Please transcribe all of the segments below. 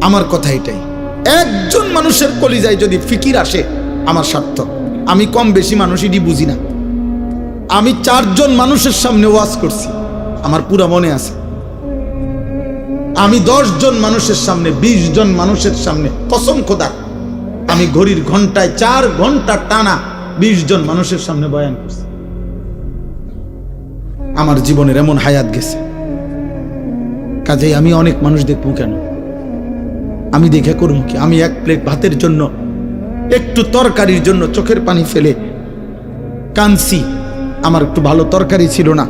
আমার কথা এটাই, একজন মানুষের কলিজায় যদি ফিকির আসে আমার সার্থক। আমি কম বেশি মানুষই বুঝি না। আমি 4 জন মানুষের সামনে ওয়াজ করছি, আমার পুরো মনে আছে। আমি 10 জন মানুষের সামনে, 20 জন মানুষের সামনে, কসম খোদা আমি ঘড়ির ঘন্টায় 4 ঘন্টা টানা 20 জন মানুষের সামনে বয়ান করছি। আমার জীবনের এমন হায়াত গেছে, কাজেই আমি অনেক মানুষ দেখবো কেন? আমি দেখে করবো কি? আমি 1 প্লেট ভাতের জন্য, একটু তরকারির জন্য চোখের পানি ফেলে কাঁদছি। আমার একটু ভালো তরকারি ছিল না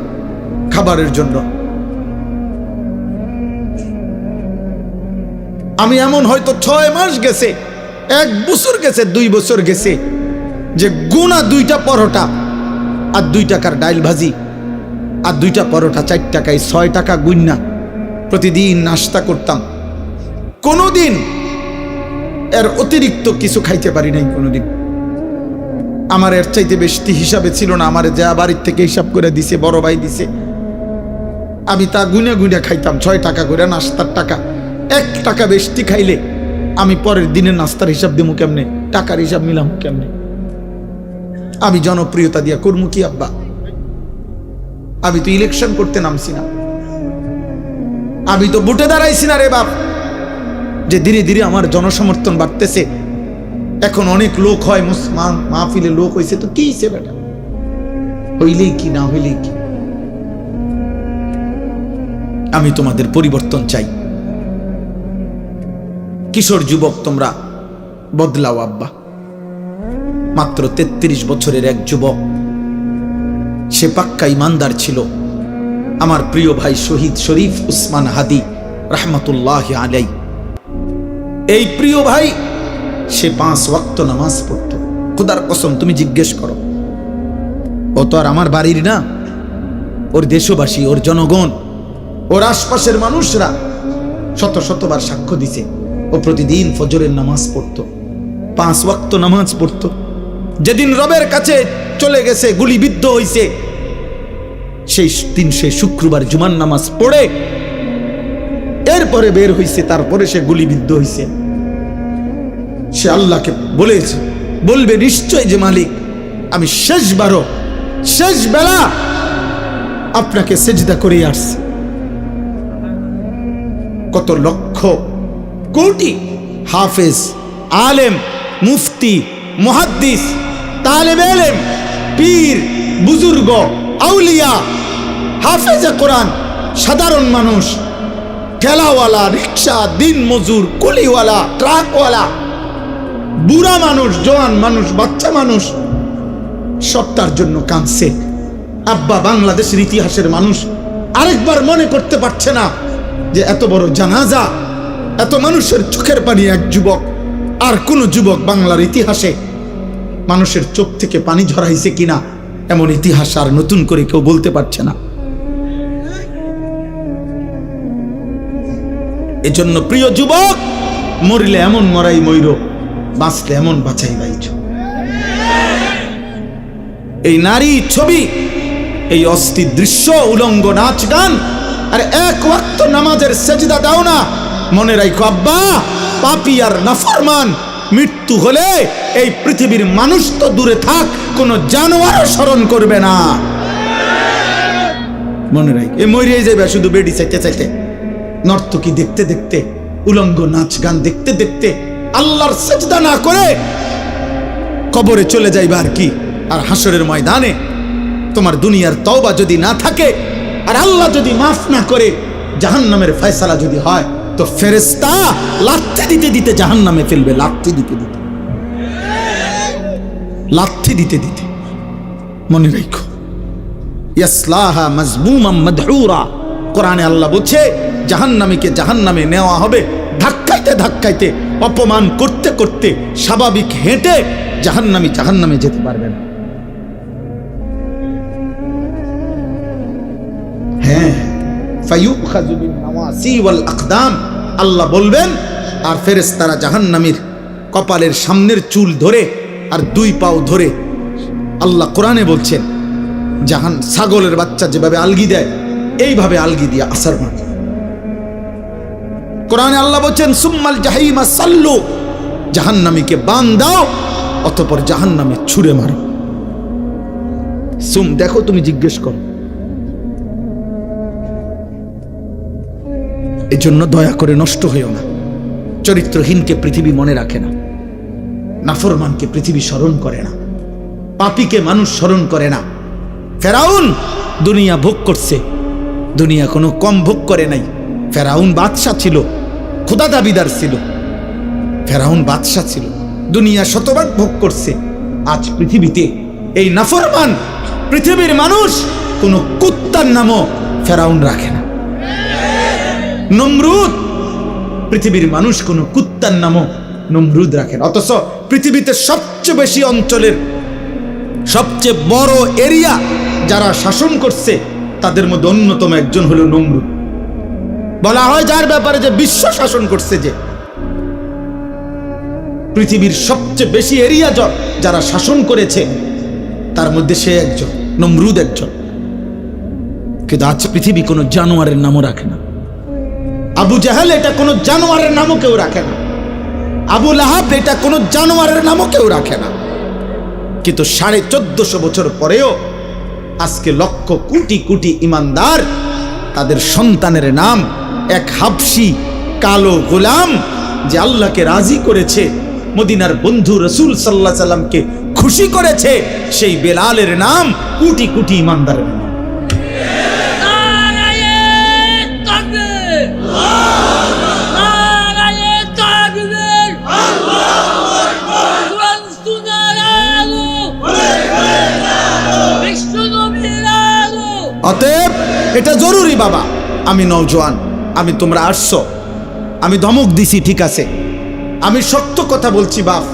খাবারের জন্য। আমি এমন হয়তো 6 মাস গেছে, 1 বছর গেছে, 2 বছর গেছে যে গুনা 2টা পরোটা আর 2 টাকার ডাইল ভাজি আর 2টা পরোটা 4 টাকায় 6 টাকা গুন্না প্রতিদিন নাস্তা করতাম। কোনোদিন এর অতিরিক্ত কিছু খাইতে পারি নাই কোনোদিন। আমার এর চাইতে বেশি হিসাবে ছিল না। আমার যা বাড়ির থেকে হিসাব করে দিছে, বড় ভাই দিছে, আমি তা গুনে গুনে খাইতাম। 6 টাকা করে নাস্তার টাকা। 1 টাকা বেশি খাইলে আমি পরের দিনের নাস্তার হিসাব দিমু কেমনে? টাকার হিসাব মিলাম কেমনে? আমি জনপ্রিয়তা দিয়া করমু কি আব্বা? আমি তো ইলেকশন করতে নামছি না, আমি তো ভোটে দাঁড়াইছি না রে বাপ। যে ধীরে ধীরে আমার জনসমর্থন বাড়তেছে, এখন অনেক লোক হয়, মাহফিলে লোক হয়েছে, তো কি হয়েছে বেটা? হইলেই কি, না হইলেই কি? আমি তোমাদের পরিবর্তন চাই। কিশোর যুবক তোমরা বদলাও আব্বা। মাত্র 33 বছরের এক যুবক, সে পাক্কা ইমানদার ছিল। আমার প্রিয় ভাই শহীদ শরীফ উসমান হাদি রহমতুল্লাহ আলাই, এই প্রিয় ভাই সে 5 ওয়াক্ত নামাজ পড়তো। খোদার কসম, তুমি জিজ্ঞেস করো, ও তো আর আমার বাড়ির না, ওর দেশবাসী, ওর জনগণ, ওর আশপাশের মানুষরা শত শতবার সাক্ষ্য দিছে ও প্রতিদিন ফজরের নামাজ পড়তো, 5 ওয়াক্ত নামাজ পড়তো। যেদিন রবের কাছে চলে গেছে, গুলিবিদ্ধ হইছে, সেই দিন সে শুক্রবার জুমার নামাজ পড়ে এরপরে বের হইছে, তারপরে সে গুলিবিদ্ধ হইছে। সে আল্লাহকে বলবে নিশ্চয় যে মালিক, আমি শেষবারও শেষ বেলা আপনাকে সেজদা করে আসছি। কত লক্ষ কোটি হাফেজ, আলেম, মুফতি, মুহাদ্দিস, তালেবে ইলম, পীর, বুজুর্গ, আউলিয়া, হাফেজে কোরআন, সাধারণ মানুষ, ঠেলাওয়ালা, রিক্সা, দিন মজুর, কুলিওয়ালা, ট্রাকওয়ালা, বুড়া মানুষ, জওয়ান মানুষ, বাচ্চা মানুষ, সব তার জন্য কাঁদছে। আব্বা, বাংলাদেশের ইতিহাসের মানুষ আরেকবার মনে করতে পারছে না যে এত বড় জানাজা, এত মানুষের চোখের পানি এক যুবক, আর কোন যুবক বাংলার ইতিহাসে মানুষের চোখ থেকে পানি ঝরাইছে কিনা, এমন ইতিহাস আর নতুন করে কেউ বলতে পারছে না। এজন্য প্রিয় যুবক, মরিলে এমন মরাই মইর, বাঁচলে এমন বাঁচাই বাইছ। এই নারী ছবি, এই অস্থির দৃশ্য, উলঙ্গ নাচ গান, আর 1 ওয়াক্ত নামাজের সেজদা দাও না, মনে রাখো আব্বা, পাপী আর নাফরমান মৃত্যু হলে এই পৃথিবীর মানুষ তো দূরে থাক, কোন জানোয়ারও স্মরণ করবে না। মনে রাখ, এ মরিয়ে যাবে শুধু বেডি চাইতে চাইতে, নর্তকী দেখতে দেখতে, উলঙ্গ নাচ গান দেখতে দেখতে, আল্লাহর সেজদা না করে কবরে চলে যাইবা আর কি। আর হাসরের ময়দানে তোমার দুনিয়ার তওবা যদি না থাকে, আর আল্লাহ যদি মাফ না করে, জাহান্নামের ফয়সালা যদি হয়, তো ফেরেশতা লাথি দিতে দিতে জাহান্নামে ফেলবে, লাথি দিতে দিতে, লাথি দিতে দিতে। মনে রাখো, ইয়াসলাহা মাজমুমান মাদহুরা, কোরআনে আল্লাহ বলছে জাহান্নামীকে জাহান্নামে নেওয়া হবে ধাক্কাইতে ধাক্কাইতে, অপমান করতে করতে, স্বাভাবিক হেঁটে জাহান্নামী জাহান্নামে যেতে পারবে না। হ্যাঁ, ফায়ুখাযু বিন নাওয়াসি ওয়াল আকদাম, আল্লাহ বলবেন, আর ফেরেশতারা জাহান্নামীর কপালের সামনের চুল ধরে আর 2 পাও ধরে, আল্লাহ কোরআনে বলছেন, ছাগলের বাচ্চা যেভাবে আলগি দেয়, এইভাবে আলগি দিয়ে আসার মাঝে কোরআনে আল্লাহ বলছেন সুম্মাল জাহিমা সাল্লু, জাহান্নামীকে বান দাও, অতঃপর জাহান্নামে ছুঁড়ে মারো। দেখো, তুমি জিজ্ঞেস করো। এই জন্য দয়া করে নষ্ট হইও না। চরিত্রহীনকে পৃথিবী মনে রাখে না, নাফরমানকে পৃথিবী স্মরণ করে না, পাপীকে মানুষ স্মরণ করে না। ফেরাউন দুনিয়া ভোগ করছে, দুনিয়া কোনো কম ভোগ করে নাই। ফেরাউন বাদশা ছিল, খোদা দাবিদার ছিল, ফেরাউন বাদশা ছিল, দুনিয়া শতভাগ ভোগ করছে। আজ পৃথিবীতে এই নাফরমান পৃথিবীর মানুষ কোনো কুত্তার নামও ফেরাউন রাখে না। নমরুদ, পৃথিবীর মানুষ কোনো কুত্তার নামও নমরুদ রাখে না। অথচ পৃথিবীতে সবচেয়ে বেশি অঞ্চলের সবচেয়ে বড় এরিয়া যারা শাসন করছে তাদের মধ্যে অন্যতম একজন হলো নমরুদ। বলা হয় যার ব্যাপারে যে বিশ্ব শাসন করছে, যে পৃথিবীর সবচেয়ে বেশি এরিয়া যারা শাসন করেছে তার মধ্যে সে একজন, নমরুদ একজন। কিন্তু আজ পৃথিবী কোনো জানোয়ারের নামও রাখে না। আবু জাহেল এটা কোনো জানোয়ারের নামও কেউ রাখে না। আবু লাহাব এটা কোনো জানোয়ারের নামও কেউ রাখে না। কিন্তু 1450 বছর পরেও আজকে লক্ষ কোটি কোটি ইমানদার, তাদের সন্তানের নাম এক হাবশি কালো গোলাম যে আল্লাহকে রাজি করেছে, মদিনার বন্ধু রাসূল সাল্লাল্লাহু আলাইহি সাল্লামকে খুশি করেছে, সেই বেলালের নাম কোটি কোটি ইমানদারের নাম। অতএব এটা জরুরি বাবা। আমি নওজোয়ান, আমি তোমরা আসছো, আমি ধমক দিছি, ঠিক আছে, আমি শক্ত কথা বলছি বাপ,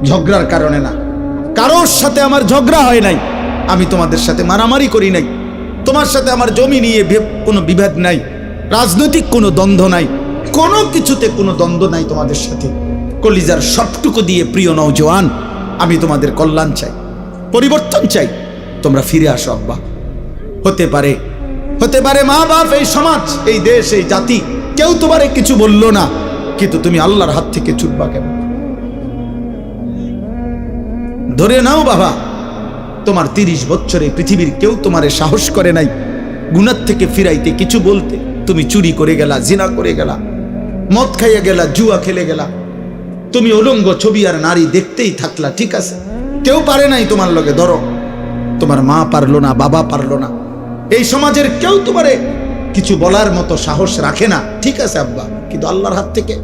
ঝগড়ার কারণে না। কারোর সাথে আমার ঝগড়া হয় নাই, আমি তোমাদের সাথে মারামারি করি নাই, তোমার সাথে আমার জমি নিয়ে কোনো বিভেদ নাই, রাজনৈতিক কোনো দ্বন্দ্ব নাই, কোনো কিছুতে কোনো দ্বন্দ্ব নাই তোমাদের সাথে। কলিজার সবটুকু দিয়ে প্রিয় নওজোয়ান, আমি তোমাদের কল্যাণ চাই, পরিবর্তন চাই, তোমরা ফিরে আসো আব্বা। হতে পারে মা বাপ, এই সমাজ, এই দেশ, এই জাতি কেউ তোমারে কিছু বললো না, কিন্তু তুমি আল্লাহর হাত থেকে ছুটবা কেন? ধরে নাও বাবা, তোমার 30 বছরে পৃথিবীর কেউ তোমারে সাহস করে নাই গুনাহ থেকে ফিরাইতে, কিছু বলতে। তুমি চুরি করে গেলা, জিনা করে গেলা, মদ খাইয়া গেলা, জুয়া খেলে গেলা, তুমি উলঙ্গ ছবি আর নারী দেখতেই থাকলা, ঠিক আছে, কেউ পারে নাই তোমার লগে। ধরো তোমার মা পারলো না, বাবা পারলো না, এই সমাজের কেউ তোমারে কিছু বলার মতো সাহস রাখে না, ঠিক আছে আব্বা, কিন্তু আল্লাহর হাত থেকে,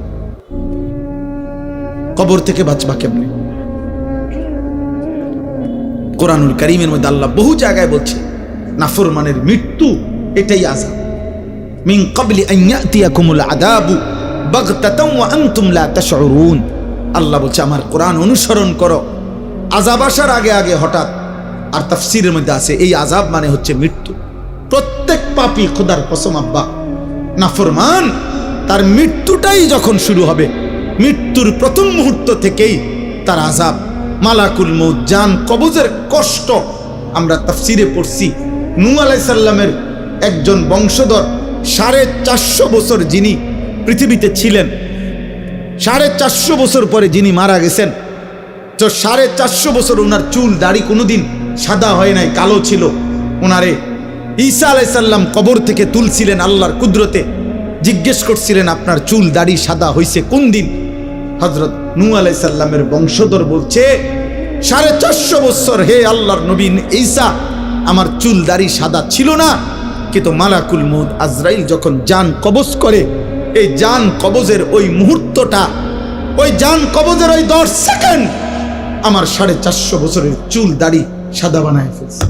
কবর থেকে বাঁচবা কেমনে? কোরআনুল কারীমের মধ্যে আল্লাহ বহু জায়গায় বলছে নাফরমানের মৃত্যু এটাই আযাব। মিন ক্বাবলি আন ইয়াতিয়াকুমুল আযাবু বাগতাতান ওয়া আনতুম লা তাশউরুন। আল্লাহ বলছে আমার কোরআন অনুসরণ করো, আযাব আসার আগে আগে হঠাৎ। আর তাফসীরের মধ্যে আছে এই আযাব মানে হচ্ছে মৃত্যু। প্রত্যেক পাপী, খোদার কসম আব্বা, নাফরমান, তার মৃত্যুটাই যখন শুরু হবে, মৃত্যুর প্রথম মুহূর্ত থেকেই তার আযাব, মালাকুল মউত, জান কবজের কষ্ট। আমরা তাফসীরে পড়ছি নূহ আলাইহিস সালামের একজন বংশধর 450 বছর যিনি পৃথিবীতে ছিলেন, 450 বছর পরে যিনি মারা গেছেন, তো 450 বছর ওনার চুল দাড়ি কোনোদিন সাদা হয় নাই, কালো ছিল। ওনারে ঈসা আলাইহিস সালাম কবর থেকে তুলছিলেন আল্লাহর কুদরতে, জিজ্ঞেস করছিলেন আপনার চুল দাড়ি সাদা হইছে কোন দিন? হযরত নূহ আলাইহিস সালামের বংশধর বলছে 450 বছর হে আল্লাহর নবী ঈসা, আমার চুল দাড়ি সাদা ছিল না, কিন্তু মালাকুল মউত আজরাইল যখন জান কবজ করে, এই জান কবজের ওই মুহূর্তটা, ওই জান কবজের ওই 10 সেকেন্ড আমার 450 বছরের চুল দাড়ি সাদা বানায় ফেলছে,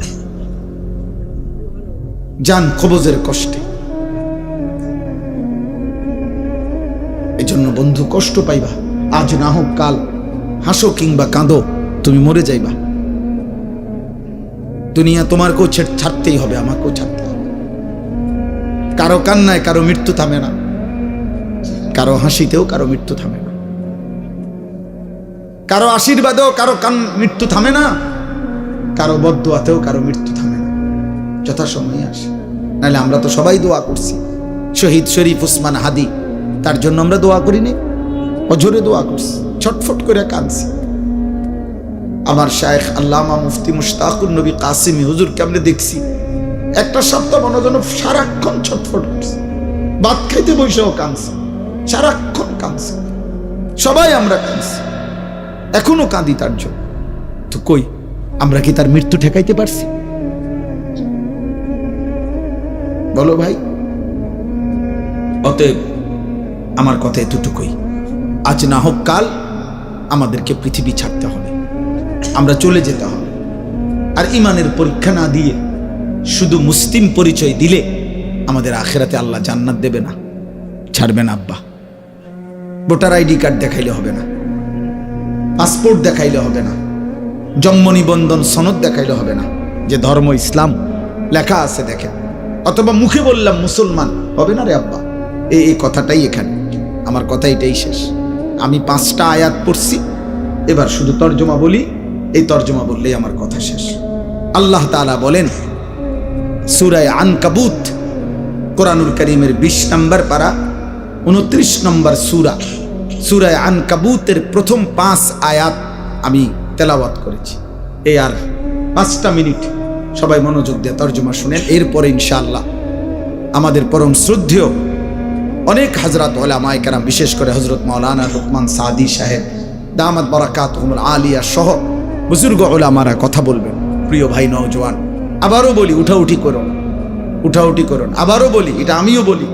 জান কবজের কষ্টে। এই জন্য বন্ধু, কষ্ট পাইবা, আজ না হোক কাল, হাসো কিংবা কাঁদো, তুমি মরে যাইবা। দুনিয়া তোমারকেও ছাড়তেই হবে, আমাকেও ছাড়তে হবে। কারো কান্নায় কারো মৃত্যু থামে না, কারো হাসিতেও কারো মৃত্যু থামে না, কারো আশীর্বাদেও কারো মৃত্যু থামে না, কারো বদদুয়াতেও কারো মৃত্যু থামে না, যথাসময়ে আসে। নাহলে আমরা তো সবাই দোয়া করছি, শহীদ শরীফ উসমান হাদি তার জন্য আমরা দোয়া করিনি, অঝরে দোয়া করছি, ছটফট করে কাঁদছি। আমার শায়েখ আল্লামা মুফতি মুশতাকুর নবী কাসিমি হুজুরকে আমরা দেখছি একটা সপ্তাহ মনে যেন সারাক্ষণ ছটফট করছে, ভাত খাইতে বসেও কাঁদছে, সারাক্ষণ কাঁদছে, সবাই আমরা কাঁদছি, এখনো কাঁদি তার জন্য। তো কই আমরা কি তার মৃত্যু ঠেকাইতে পারছি? বলো ভাই। অতএব আমার কথা এতটুকুই, আজ না হোক কাল আমাদেরকে পৃথিবী ছাড়তে হবে, আমরা চলে যেতে হবে। আর ইমানের পরীক্ষা না দিয়ে শুধু মুসলিম পরিচয় দিলে আমাদের আখেরাতে আল্লাহ জান্নাত দেবে না, ছাড়বে না। আব্বা ভোটার আইডি কার্ড দেখাইলে হবে না, পাসপোর্ট দেখাইলে হবে না, জন্ম নিবন্ধন সনদ দেখাইলে হবে না, যে ধর্ম ইসলাম লেখা আছে দেখেন, অথবা মুখে বললাম মুসলমান, হবে না রে আব্বা। এই কথাটাই এখানে, আমার কথা এটাই শেষ। আমি 5টা আয়াত পড়ছি, এবার শুধু তর্জমা বলি, এই তর্জমা বললেই আমার কথা শেষ। আল্লাহ তাআলা বলেন সূরা আনকাবুত, কোরআনুল কারীমের 20 নম্বর পারা 29 নম্বর সূরা, সূরা আনকাবুতের প্রথম 5 আয়াত আমি তেলাওয়াত করেছি। এই আর 5টা মিনিট সবাই মনোযোগ দিয়ে তর্জমা শুনেন, এরপরে ইনশাআল্লাহ আমাদের পরম শ্রদ্ধেয় অনেক হযরত উলামায়ে কেরাম, বিশেষ করে হযরত মাওলানা লুকমান সাদি সাহেব দামাত বারাকাতুহুল আলিয়া সহ বুজুর্গ উলামারা কথা বলবেন। প্রিয় ভাই নওজোয়ান, আবারও বলি উঠাউঠি করুন, উঠাউঠি করুন। আবারও বলি, এটা আমিও বলি,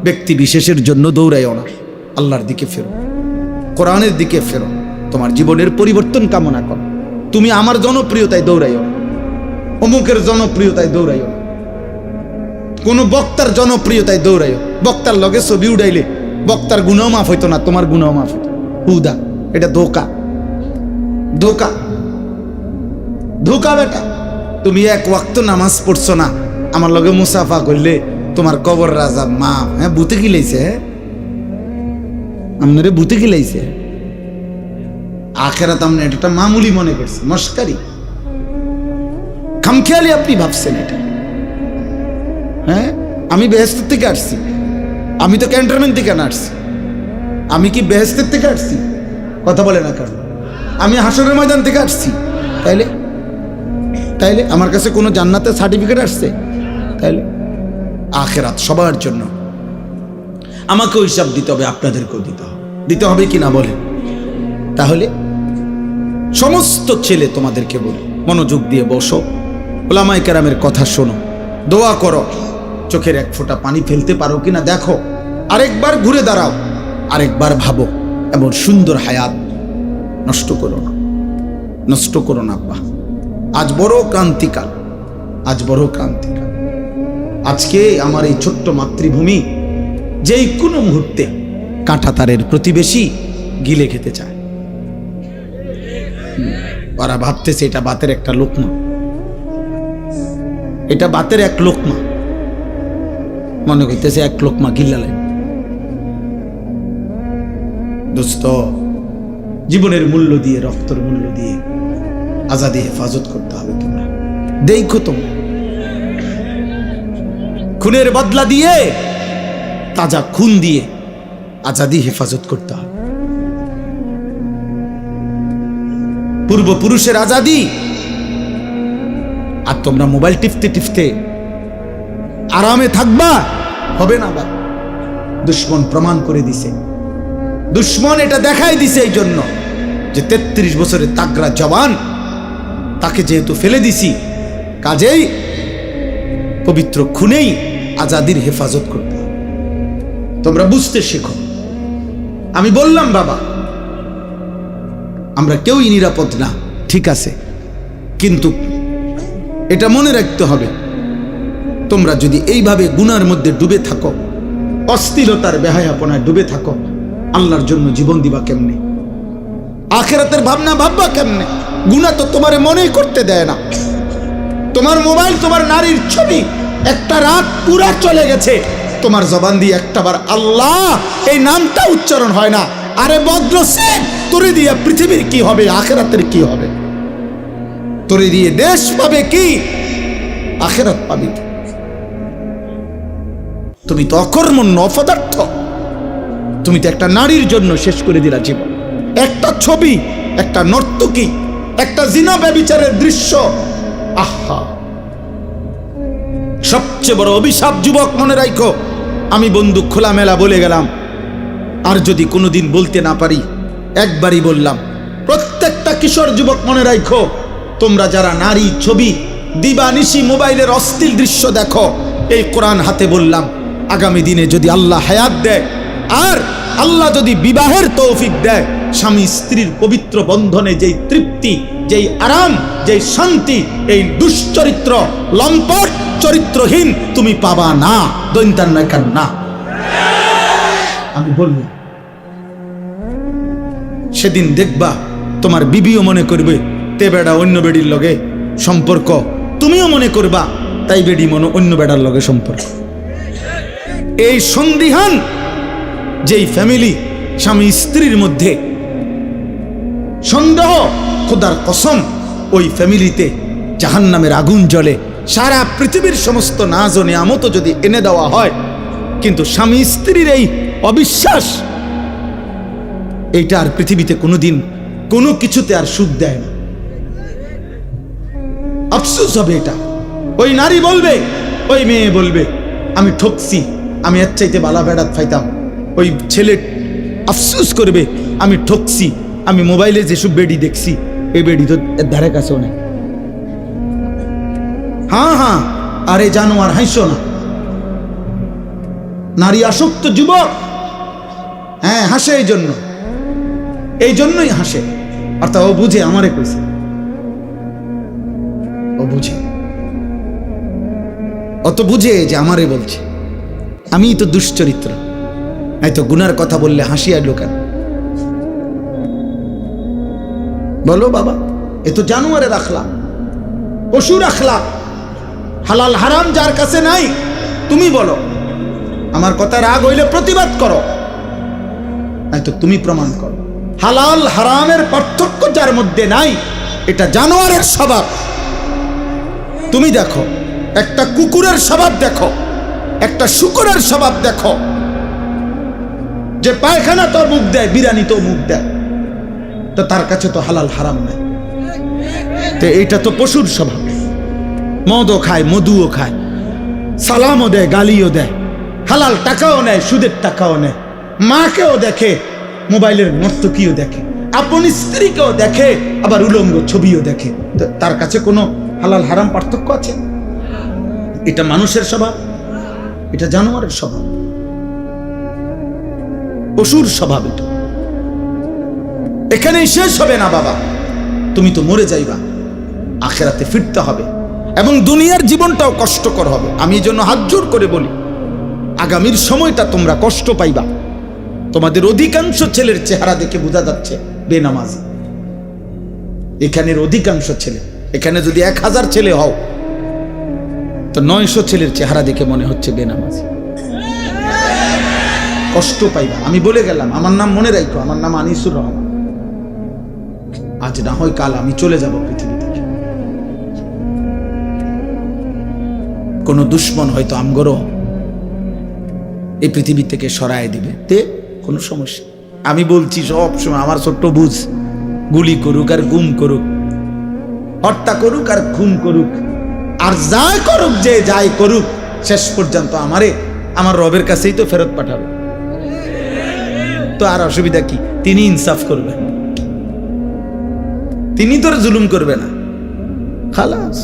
ব্যক্তি বিশেষের জন্য দৌড়াইও না, আল্লাহর দিকে ফেরো, কোরআনের দিকে ফেরো, তোমার জীবনের পরিবর্তন কামনা করো। তুমি আমার জনপ্রিয়তায় দৌড়াইও না, অমুকের জনপ্রিয়তায় দৌড়াইও না, কোন বক্তার জনপ্রিয়তায় দৌড়াইও। বক্তার লগে ছবি উড়াইলে বক্তার গুনাহ মাফ হইতো না, তোমার গুনাহ মাফ হইতো। হুদা, এটা ধোকা, ধোকা, ধোকা বেটা। তুমি এক ওয়াক্ত নামাজ পড়ছো না, আমার লগে মুসাফা করলে তোমার কবর রাজা মা, হ্যাঁ বুতে গিলাইছে, হ্যাঁ আপনারে বুতে গিলাইছে। আখেরাত আপনি এটা মামুলি মনে করছে, মস্কারি, খামখেয়ালি আপনি ভাবছেন এটা। হ্যাঁ আমি বেহেশতের থেকে আসছি, আমি তো ক্যান্টনমেন্ট থেকে না আসছি। আমি কি বেহেশতের থেকে আসছি? কথা বলে না কারণ আমি হাসরের ময়দান থেকে আসছি। তাইলে তাইলে আমার কাছে কোনো জান্নাতের সার্টিফিকেট আসছে? তাইলে আখেরাত সবার জন্য, আমাকেও হিসাব দিতে হবে, আপনাদেরকেও দিতে হবে কি না বলেন? তাহলে সমস্ত ছেলে তোমাদেরকে বলি, মনোযোগ দিয়ে বসো, উলামায়ে কেরামের কথা শোনো, দোয়া করো, চোখের এক ফোঁটা পানি ফেলতে পারো কিনা দেখো, আরেকবার ঘুরে দাঁড়াও, আরেকবার ভাবো, এমন সুন্দর হায়াত নষ্ট করো না, নষ্ট করো না আব্বা। আজ বড় ক্রান্তিকাল, আজ বড় ক্রান্তিকাল। আজকে আমার এই ছোট্ট মাতৃভূমি যেই কোনো মুহূর্তে কাঁটাতারের প্রতিবেশী গিলে খেতে চায়। ওরা ভাবতেছে এটা বাতের একটা লোকমা, এটা বাতের এক লোকমা, মনে করতেছে এক লোকমা গিল্লালেন। দোস্ত, জীবনের মূল্য দিয়ে, রক্তের মূল্য দিয়ে আজাদি হেফাজত করতে হবে। তোমরা দেখো, তোমরা খুনের বদলা দিয়ে, তাজা খুন দিয়ে আজাদি হেফাজত করতে হবে। পূর্বপুরুষের আজাদি, আর তোমরা মোবাইল টিপতে টিপতে আরামে থাকবা, হবে না। বা দুশ্মন প্রমাণ করে দিছে, দুশ্মন এটা দেখাই দিছে এই জন্য যে 33 বছরের তাগড়া জওয়ান, তাকে যেহেতু ফেলে দিছি, কাজেই পবিত্র খুনেই আজাদির হেফাজত করতে হবে। তোমরা বুঝতে শেখো। আমি বললাম বাবা, আমরা কেউই নিরাপদ না, ঠিক আছে, কিন্তু এটা মনে রাখতে হবে, তোমরা যদি এইভাবে গুনার মধ্যে ডুবে থাকো, অস্থিরতার বেহায়াপনায় ডুবে থাকো, আল্লাহর জন্য জীবন দিবা কেমনে? আখিরাতের ভাবনা ভাববা কেমনে? গুনাহ তো তোমারে মনেই করতে দেয় না। তোমার মোবাইল, তোমার নারীর ছবি, একটা রাত পুরা চলে গেছে, তোমার জবান দিয়ে একটাবার আল্লাহ এই নামটা উচ্চারণ হয় না। আরে বদ্রসেন, তোরে দিয়ে পৃথিবীর কি হবে, আখিরাতের কি হবে? তোরে দিয়ে দেশ পাবে কি, আখিরাত পাবি? তুমি তো অকর্মণ্য, অপদার্থ। তুমি তো একটা নারীর জন্য শেষ করে দিলা জীবন। একটা ছবি, একটা নর্তকী, একটা জিনা ব্যভিচারের দৃশ্য, আহা! সবচেয়ে বড় অভিশাপ যুবক মনে রাখো। আমি বন্ধু খোলামেলা বলে গেলাম, আর যদি কোনোদিন বলতে না পারি একবারই বললাম, প্রত্যেকটা কিশোর যুবক মনে রাখো, তোমরা যারা নারী ছবি দিবানিশি মোবাইলের অশ্লীল দৃশ্য দেখো, এই কোরআন হাতে বললাম, আগামী দিনে যদি আল্লাহ হায়াত দেয় আর আল্লাহ যদি বিবাহের তৌফিক দেয়, স্বামী স্ত্রীর পবিত্র বন্ধনে যেই তৃপ্তি, যেই আরাম, যেই শান্তি, এই দুশ্চরিত্র লম্পট চরিত্রহীন তুমি পাবা না। দৈন্তান নয় কান না, আমি বললাম। সেদিন দেখবা তোমার বিবিও মনে করবে তে বেড়া অন্য বেডির লগে সম্পর্ক, তুমিও মনে করবা তাই বেডি মনে অন্য বেড়ার লগে সম্পর্ক। এই সন্দিহান যেই ফ্যামিলি, স্বামী স্ত্রীর মধ্যে সন্দেহ, খোদার কসম ওই ফ্যামিলিতে জাহান্নামের আগুন জ্বলে। সারা পৃথিবীর সমস্ত নাজ ও নিয়ামত যদি এনে দেওয়া হয়, কিন্তু স্বামী স্ত্রীর এই অবিশ্বাস, এইটা আর পৃথিবীতে কোনোদিন কোনো কিছুতে আর সুখ দেয় না। আফসোস হবে এটা। ওই নারী বলবে, ওই মেয়ে বলবে, আমি ঠকছি, আমি এর চাইতে বালা বেড়াত পাইতাম। ওই ছেলে আফসোস করবে, আমি ঠকছি, আমি মোবাইলে যেসব বেডি দেখছি, এই বেডি তো এর ধারে কাছেও নেই। হ্যাঁ হ্যাঁ, আরে জানোয়ার, হাসো না। নারী আসক্ত যুবক, হ্যাঁ হাসে, এই জন্যই হাসে। অর্থাৎ ও বুঝে আমারে কইছে, ও বুঝে, অত বুঝে যে আমারে বলছে। আমি তো দুশ্চরিত্র, এই তো গুনার কথা বললে হাসি আর লোকেন। বলো বাবা, এ তো জানোয়ারে রাখলাম, পশু রাখলাম। হালাল হারাম যার কাছে নাই, তুমি বলো। আমার কথা রাগ হইলে প্রতিবাদ করো, নাই তো তুমি প্রমাণ করো। হালাল হারামের পার্থক্য যার মধ্যে নাই, এটা জানোয়ারের স্বভাব। তুমি দেখো, একটা কুকুরের স্বভাব দেখো, একটা শূকরের স্বভাব দেখো, যে পায়খানা তো মুখ দেয়, বিরানি তো মুখ দেয়, তো তার কাছে তো হালাল হারাম নাই। তো এইটা তো পশুর স্বভাব। মদও খায়, মধুও খায়, সালামও দেয়, গালিও দেয়, হালাল টাকাও নেয়, সুদের টাকাও নেয়, মাকেও দেখে, মোবাইলের নর্তকীও দেখে, আপন স্ত্রীকেও দেখে, আবার উলঙ্গ ছবিও দেখে। তার কাছে কোনো হালাল হারাম পার্থক্য আছে? এটা মানুষের স্বভাব, এটা জানোয়ারের স্বভাব, পশুর স্বভাব। এটা এখানেই শেষ হবে না বাবা, তুমি তো মরে যাইবা, আখেরাতে ফিরতে হবে, এবং দুনিয়ার জীবনটাও কষ্টকর হবে। আমি এই জন্য হাত জোর করে বলি, আগামীর সময়টা তোমরা কষ্ট পাইবা। তোমাদের অধিকাংশ ছেলের চেহারা দেখে বোঝা যাচ্ছে বেনামাজি। এখানের অধিকাংশ ছেলে, এখানে যদি 1000 ছেলে হও, তো 900 ছেলের চেহারা দেখে মনে হচ্ছে বেনামাজি। কষ্ট পাইবা, আমি বলে গেলাম। আমার নাম মনে রাখো, আমার নাম আনিসুর রহমান। আজ না হয় কাল আমি চলে যাব পৃথিবী থেকে। কোন দুশ্মন হয়তো আমগরো এই পৃথিবী থেকে সরায় দিবে, তে কোনো সমস্যা। আমি বলছি সব সময়, আমার ছোট্ট বুঝ, গুলি করুক আর গুম করুক, হত্যা করুক আর খুন করুক, আর যাই করুক, যে যাই করুক, শেষ পর্যন্ত আমারে আমার রবের কাছেই তো ফেরত পাঠাবে। তো আর অসুবিধা কি? তিনি ইনসাফ করবেন, তিনি তোর জুলুম করবে না, খালাস।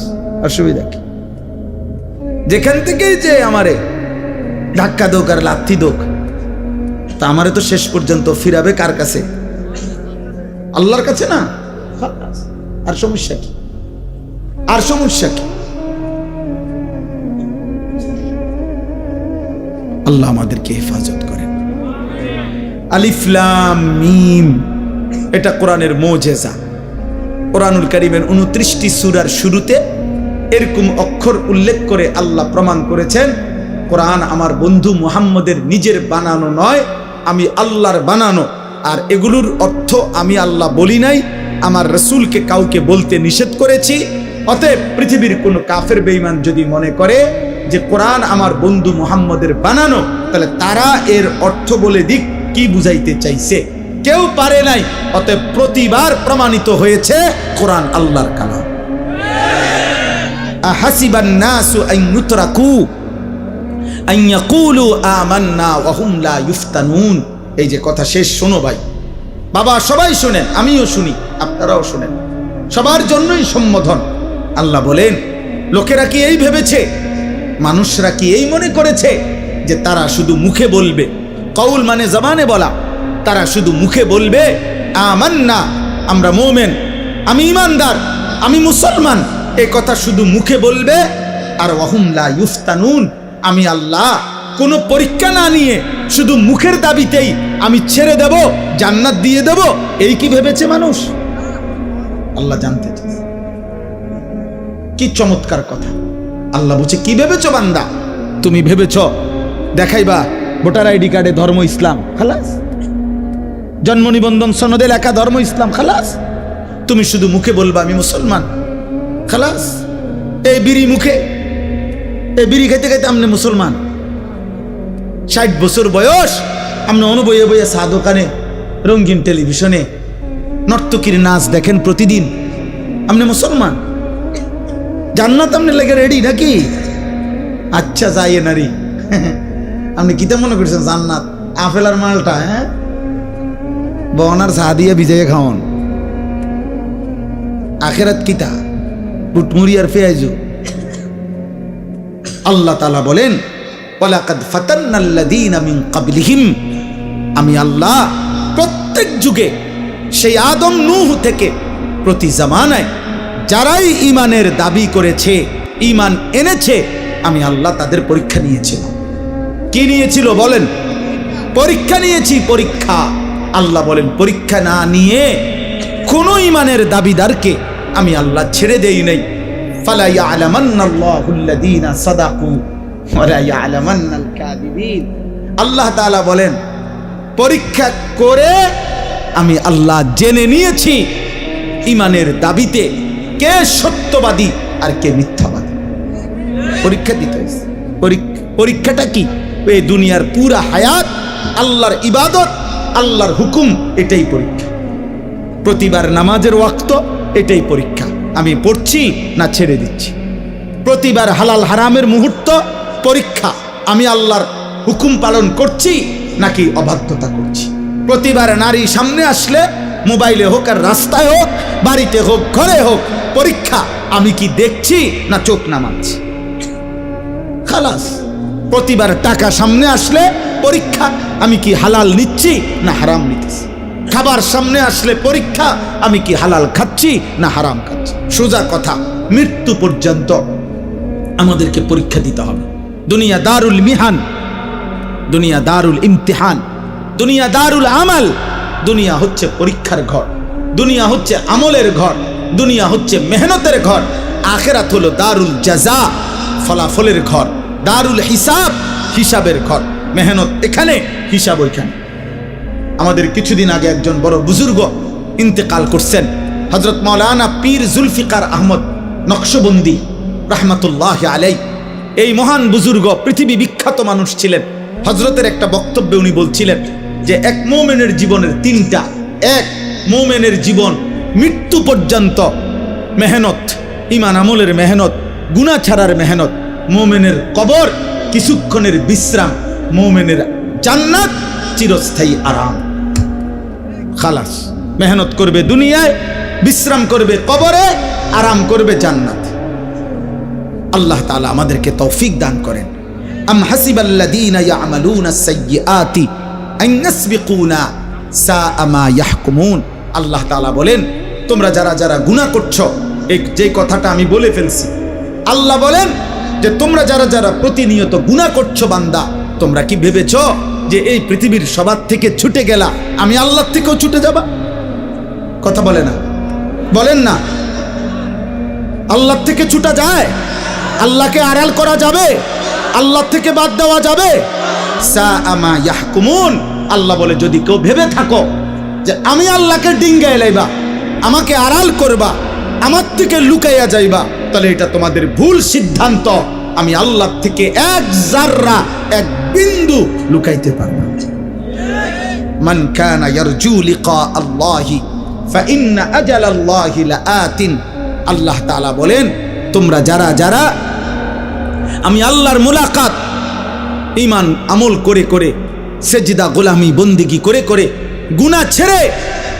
অসুবিধা কি? যেখান থেকেই যে আমারে ধাক্কা দোক আর লাথি দোক, তা আমারে তো শেষ পর্যন্ত ফিরাবে কার কাছে? আল্লাহর কাছে না? খালাস। আর সমস্যা কি? আর সমস্যা কি? আল্লাহ আমাদেরকে হেফাজত করেন। আলিফ লাম মিম, এটা কোরআনের মুজিজা। কোরআনুল কারীমের 29টি সূরার শুরুতে এরকম অক্ষর উল্লেখ করে আল্লাহ প্রমাণ করেছেন, কোরআন আমার বন্ধু মুহাম্মদের নিজের বানানো নয়, আমি আল্লাহর বানানো। আর এগুলোর অর্থ আমি আল্লাহ বলি নাই, আমার রাসূলকে কাউকে বলতে নিষেধ করেছি। অতএব পৃথিবীর কোনো কাফের বেঈমান যদি মনে করে যে কোরআন আমার বন্ধু মুহাম্মদের বানানো, তাহলে তারা এর অর্থ বলে দিক কি বুঝাইতে চাইছে কেউ পারে নাই। অতএব প্রতিবার প্রমাণিত হয়েছে কোরআন আল্লাহর কালাম। আহাসিবান নাসু আন ইউতরাকু আন ইয়াকুলু আমান্না ওয়া হুম লা ইফতানুন। এই যে কথা শেষ, শোনো ভাই, বাবা সবাই শোনেন, আমিও শুনি, আপনারাও শোনেন, সবার জন্যই সম্বোধন। আল্লাহ বলেন, লোকেরা কি এই ভেবেছে, মানুষরা কি এই মনে করেছে যে তারা শুধু মুখে বলবে, কওল মানে জবানে বলা, তারা শুধু মুখে বলবে আমান্না, আমরা মুমিন, আমি ঈমানদার, আমি মুসলমান, এই কথা শুধু মুখে বলবে, আর ওয়াহুম লা ইফতানুন, আমি আল্লাহ কোনো পরীক্ষা না নিয়ে শুধু মুখের দাবিতেই আমি ছেড়ে দেব, জান্নাত দিয়ে দেব, এই কি ভেবেছে মানুষ? আল্লাহ জানতে চায়। কি চমৎকার কথা! আল্লাহ বলছে, কি ভেবেছ বান্দা? তুমি ভেবেছ দেখাইবা ভোটার আইডি কার্ডে ধর্ম ইসলাম, খালাস, জন্ম নিবন্ধন সনদে লেখা ধর্ম ইসলাম, খালাস, তুমি শুধু মুখে বলবা আমি মুসলমান, খালাস। এই বিড়ি মুখে, এই বিড়ি খাইতে খাইতে আমনে মুসলমান। 60 বছর বয়স, আপনি অনুবয়ে বইয়ে চা দোকানে, রঙিন টেলিভিশনে নর্তকীর নাচ দেখেন প্রতিদিন, আপনি মুসলমান। জান্নাত আপনি লেগে রেডি নাকি? আচ্ছা যাইয়ে নারী, আপনি কিতা মনে করছেন জান্নাত? আপেল আর মালটা, হ্যাঁ, বনার চা দিয়ে ভিজাইয়ে খাওয়ান। আখেরাত কিতা? বুটমুড়ি আর পেঁয়াজু। আল্লাহ তাআলা বলেন, ওয়ালাকাদ ফাতান্নাল্লাযীনা মিন ক্বাবলিহিম, আমি আল্লাহ প্রত্যেক যুগে, সেই আদম নূহ থেকে প্রতি জামানায় যারাই ঈমানের দাবি করেছে, ঈমান এনেছে, আমি আল্লাহ তাদের পরীক্ষা নিয়েছিলাম। কি নিয়েছিল বলেন? পরীক্ষা নিয়েছি, পরীক্ষা। আল্লাহ বলেন, পরীক্ষা না নিয়ে কোন ঈমানের দাবিদারকে আমি আল্লাহ ছেড়ে দেই নাই। ফালা ইয়ালামান্নাল্লাহুল্লাযীনা সাদাকু ওয়া লা ইয়ালামান্নাল কাযিবিন। আল্লাহ তাআলা বলেন, পরীক্ষা করে আমি আল্লাহ জেনে নিয়েছি ঈমানের দাবিতে কে সত্যবাদী আর কে মিথ্যাবাদী। পরীক্ষা দিতে হয়েছে। পরীক্ষাটা কি? এই দুনিয়ার পুরা হায়াত আল্লাহর ইবাদত, আল্লাহর হুকুম, এটাই পরীক্ষা। প্রতিবার নামাজের ওয়াক্ত, এটাই পরীক্ষা, আমি পড়ছি না ছেড়ে দিচ্ছি। প্রতিবার হালাল হারামের মুহূর্ত, পরীক্ষা, আমি আল্লাহর হুকুম পালন করছি নাকি অবাধ্যতা করছি। প্রতিবার নারী সামনে আসলে, মোবাইলে হোক আর রাস্তায় হোক, বাড়িতে হোক ঘরে হোক, পরীক্ষা, আমি কি দেখছি না চোখ নামাচ্ছি, খালাস। প্রতিবার টাকা সামনে আসলে পরীক্ষা, আমি কি হালাল নিচ্ছি না হারাম নিতেছি। খাবার সামনে আসলে পরীক্ষা, আমি কি হালাল খাচ্ছি না হারাম খাচ্ছি। সোজা কথা, মৃত্যু পর্যন্ত আমাদেরকে পরীক্ষা দিতে হবে। দুনিয়া দারুল মিহান, দুনিয়া দারুল ইমতিহান, দুনিয়া দারুল আমাল। দুনিয়া হচ্ছে পরীক্ষার ঘর, দুনিয়া হচ্ছে আমলের ঘর, দুনিয়া হচ্ছে মেহনতের ঘর। আখিরাত হলো দারুল জাযা, ফলাফলের ঘর, দারুল হিসাব, হিসাবের ঘর। মেহনত এখানে, হিসাব ওইখানে। আমাদের কিছুদিন আগে একজন বড় বুজুর্গ ইন্তেকাল করছেন, হযরত মাওলানা পীর জুলফিকার আহমদ নকশবন্দি রাহমাতুল্লাহি আলাইহি। এই মহান বুজুর্গ পৃথিবী বিখ্যাত মানুষ ছিলেন। হযরতের একটা বক্তব্যে উনি বলছিলেন যে এক মুমিনের জীবনের তিনটা, এক মুমিনের জীবন মৃত্যু পর্যন্ত মেহনত, ঈমান আমলের মেহনত, গুনাহ ছাড়ার মেহনত, মুমিনের কবর কিছুক্ষণের বিশ্রাম, মুমিনের জান্নাত চিরস্থায়ী আরাম। খালাস, মেহনত করবে দুনিয়ায়, বিশ্রাম করবে কবরে, আরাম করবে জান্নাত। আল্লাহ তাআলা আমাদেরকে তৌফিক দান করেন। আম হাসিবাল্লাযীনা ইয়ামালুনাস সাইয়্যাতি আন ইয়াসবিকুনা সাআ মা ইয়াহকুমুন। আল্লাহ তাআলা বলেন, তোমরা যারা যারা গুনাহ করছো, এই যে কথাটা আমি বলে ফেলছি, আল্লাহ বলেন যে তোমরা যারা যারা প্রতিনিয়ত গুনাহ করছো বান্দা, তোমরা কি ভেবেছো যে এই পৃথিবীর সবার থেকে ছুটে গেলা, আমি আল্লাহর থেকেও ছুটে যাবা? কথা বলে না, বলেন না। আল্লাহর থেকে ছুটা যায়? আল্লাহকে আড়াল করা যাবে? আল্লাহ থেকে বাদ দেওয়া যাবে? সাআ মা ইয়াহকুমুন। আল্লাহ বলে, যদি কেউ ভেবে থাকো যে আমি আল্লাহকে ডিঙ্গায় লাইবা, আমাকে আড়াল করবা, আমার থেকে লুকাইয়া যাইবা, তাহলে এটা তোমাদের ভুল সিদ্ধান্ত। আমি আল্লাহ থেকে এক জাররা, এক বিন্দু লুকাইতে পারবো না। মান কানা ইয়ারজু লিকা আল্লাহি ফাইন্না আজালাল্লাহি লাআতিন। আল্লাহ তাআলা বলেন, তোমরা যারা যারা আমি আল্লাহর মুলাকাত ঈমান আমল করে করে সেজদা গোলামি বন্দিগি করে করে গুনাহ ছেড়ে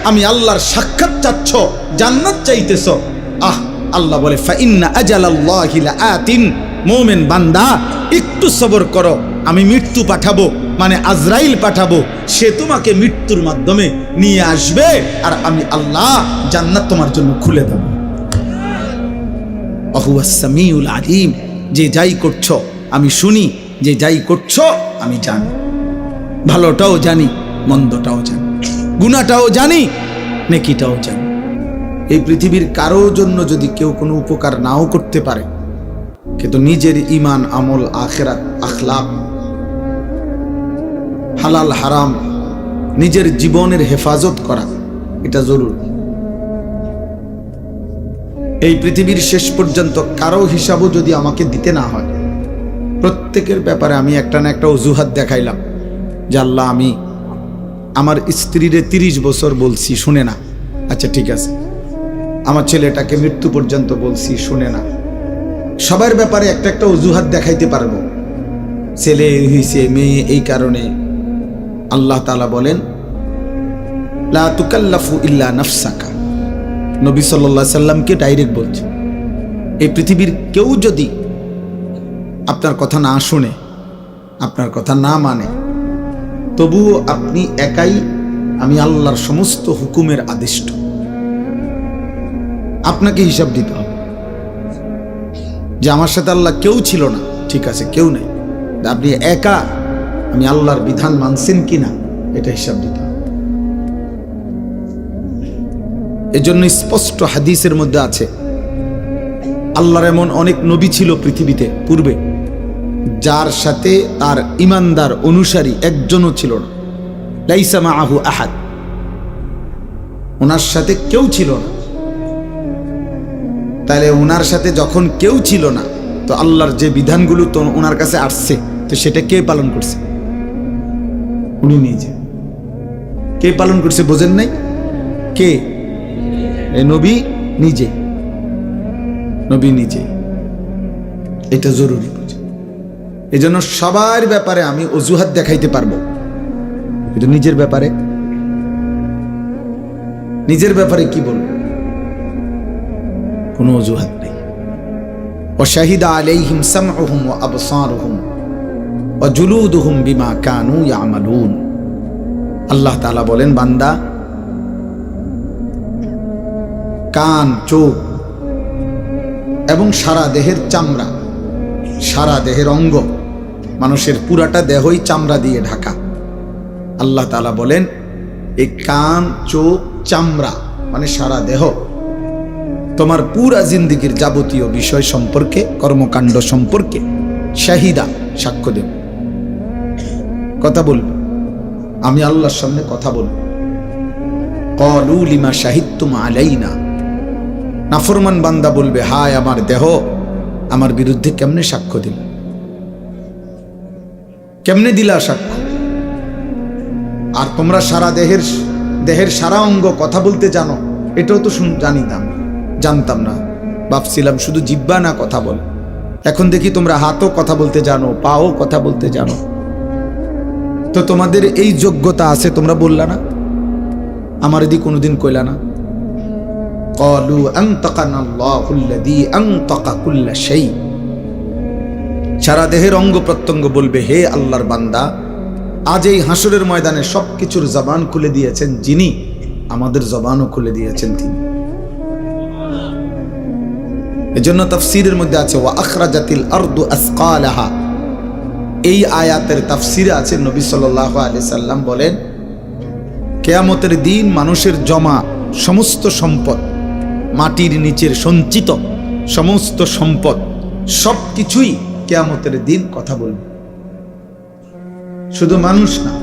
আমি আল্লাহর সাক্ষাৎ চাচ্ছ, জান্নাত চাইতেছ, আল্লাহ বলে ফাইন্না আজালাল্লাহি লাআতিন, মুমিন বান্দা একটু সবর করো, আমি মৃত্যু পাঠাবো, মানে আজরাইল পাঠাবো, সে তোমাকে মৃত্যুর মাধ্যমে নিয়ে আসবে, আর আমি আল্লাহ জান্নাত তোমার জন্য খুলে দেব। ওয়াহুয়াস সামিউল আলিম, যে যাই করছো আমি শুনি, যে যাই করছো আমি জানি, ভালোটাও জানি মন্দটাও জানি, গুনাহটাও জানি নেকিটাও জানি। এই পৃথিবীর কারো জন্য যদি কেউ কোনো উপকার নাও করতে পারে, কিন্তু নিজের ঈমান আমল আখিরাত আখলাক হালাল হারাম নিজের জীবনের হেফাজত করা এটা জরুরি। এই পৃথিবীর শেষ পর্যন্ত কারো হিসাবও যদি আমাকে দিতে না হয়, প্রত্যেকের ব্যাপারে আমি একটা না একটা অজুহাত দেখাইলাম যে আল্লাহ আমি আমার স্ত্রীরে 30 বছর বলছি শুনে না, আচ্ছা ঠিক আছে, আমার ছেলেটাকে মৃত্যু পর্যন্ত বলছি শুনে না, সবার ব্যাপারে একটা একটা অজুহাত দেখাইতে পারবো, ছেলে হইছে মেয়ে এই কারণে। আল্লাহ তাআলা বলেন লা তুকাল্লাফু ইল্লা নাফসাকা, নবী সাল্লাল্লাহু আলাইহি সাল্লামকে ডাইরেক্ট বলছে, এই পৃথিবীর কেউ যদি আপনার কথা না শুনে, আপনার কথা না মানে, তবুও আপনি একাই আমি আল্লাহর সমস্ত হুকুমের আদিষ্ট, আপনাকে হিসাব দিতে হবে যে আমার সাথে আল্লাহ কেউ ছিল না, ঠিক আছে কেউ নাই, আপনি একা আমি আল্লাহর বিধান মানছেন কিনা এটা হিসাব দিতে হবে। এজন্য স্পষ্ট হাদিসের মধ্যে আছে, আল্লাহর এমন অনেক নবী ছিল পৃথিবীতে পূর্বে, যার সাথে তার ইমানদার অনুসারী একজনও ছিল না, লাইসা মাআহু আহাদ, ওনার সাথে কেউ ছিল না। তাহলে ওনার সাথে যখন কেউ ছিল না, তো আল্লাহর যে বিধানগুলো তো ওনার কাছে আসছে, তো সেটা কে পালন করছে? উনি নিজে। কে পালন করছে বোঝেন নাই? কে? নবী নিজে, নবী নিজে। এটা জরুরি বুঝে। এই জন্য সবার ব্যাপারে আমি অজুহাত দেখাইতে পারবো, কিন্তু নিজের ব্যাপারে, নিজের ব্যাপারে কি বলবো? কোনো অজুহাত নেই। ওয়াশাহিদা আলাইহিম সামউহুম ওয়া আবসারুহুম ওয়া জুলুদুহুম বিমা কানু ইয়ামালুন। আল্লাহ তাআলা বলেন, বান্দা কান, চোখ এবং সারা দেহের চামড়া, সারা দেহের অঙ্গ, মানুষের পুরাটা দেহই চামড়া দিয়ে ঢাকা। আল্লাহ তাআলা বলেন এই কান, চোখ, চামড়া মানে সারা দেহ তোমার পুরা জিন্দেগীর যাবতীয় বিষয় সম্পর্কে, কর্মকাণ্ড সম্পর্কে শাহিদা, সাক্ষ্য দেব, কথা বলবে। আমি আল্লাহর সামনে কথা বলবো। ক্বালু লিমা শাহিদতুম আলাইনা, নাফরমান বান্দা বলবে, হায় আমার দেহ আমার বিরুদ্ধে কেমনে সাক্ষ্য দিল, কেমনে দিলা সাক্ষ্য? আর তোমরা সারা দেহের সারা অঙ্গ কথা বলতে জানো, এটাও তো জানতাম না, ভাবছিলাম শুধু জিহ্বা না কথা বল। এখন দেখি তোমরা হাতও কথা বলতে জানো, পাও কথা বলতে জানো। তো তোমাদের এই যোগ্যতা আছে, তোমরা বললা না, আমার এদিকে কোনোদিন কইলা না। ক্বালু আনতাকানাল্লাহুল্লাযী আনতাকা কুল্লা শাই, সারা দেহের অঙ্গ প্রত্যঙ্গ বলবে, হে আল্লাহর বান্দা, আজ এই হাসরের ময়দানে সবকিছুর জবান খুলে দিয়েছেন যিনি, আমাদের জবানও খুলে দিয়েছেন তিনি। এজন্য তাফসীরের মধ্যে আছে ওয়া আখরাজাতিল আরদু আসকালাহা, এই আয়াতের তাফসীরে আছে নবী সাল্লাল্লাহু আলাইহি সাল্লাম বলেন, কিয়ামতের দিন মানুষের জমা সমস্ত সম্পদ, মাটির নিচের সঞ্চিত সমস্ত সম্পদ, সবকিছুই কিয়ামতের দিন কথা বলবে। শুধু মানুষ না,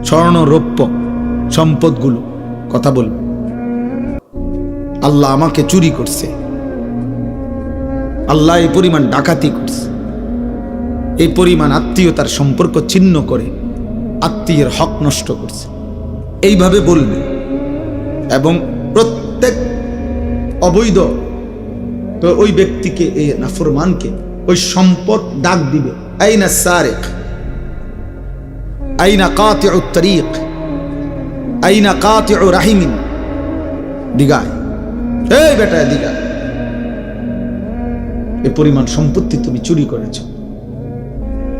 স্বর্ণ রৌপ্য সম্পদগুলো কথা বলবে, আল্লাহ আমাকে চুরি করছে, আল্লাহ এই পরিমাণ ডাকাতি করছে, এই পরিমাণ আত্মীয়তার সম্পর্ক ছিন্ন করে আত্মীয়ের হক নষ্ট করছে, এইভাবে বলবে। এবং প্রত্যেক অবৈধ তো ওই ব্যক্তিকে, এই নাফরমানকে ওই সম্পদ ডাক দিবে, আইনা সারিক, আইনা কাতিউ তরিক, আইনা কাতিউ রাহিমিন, দিগায়, এই বেটা দিগায়, এ পরিমাণ সম্পত্তি তুমি চুরি করেছ,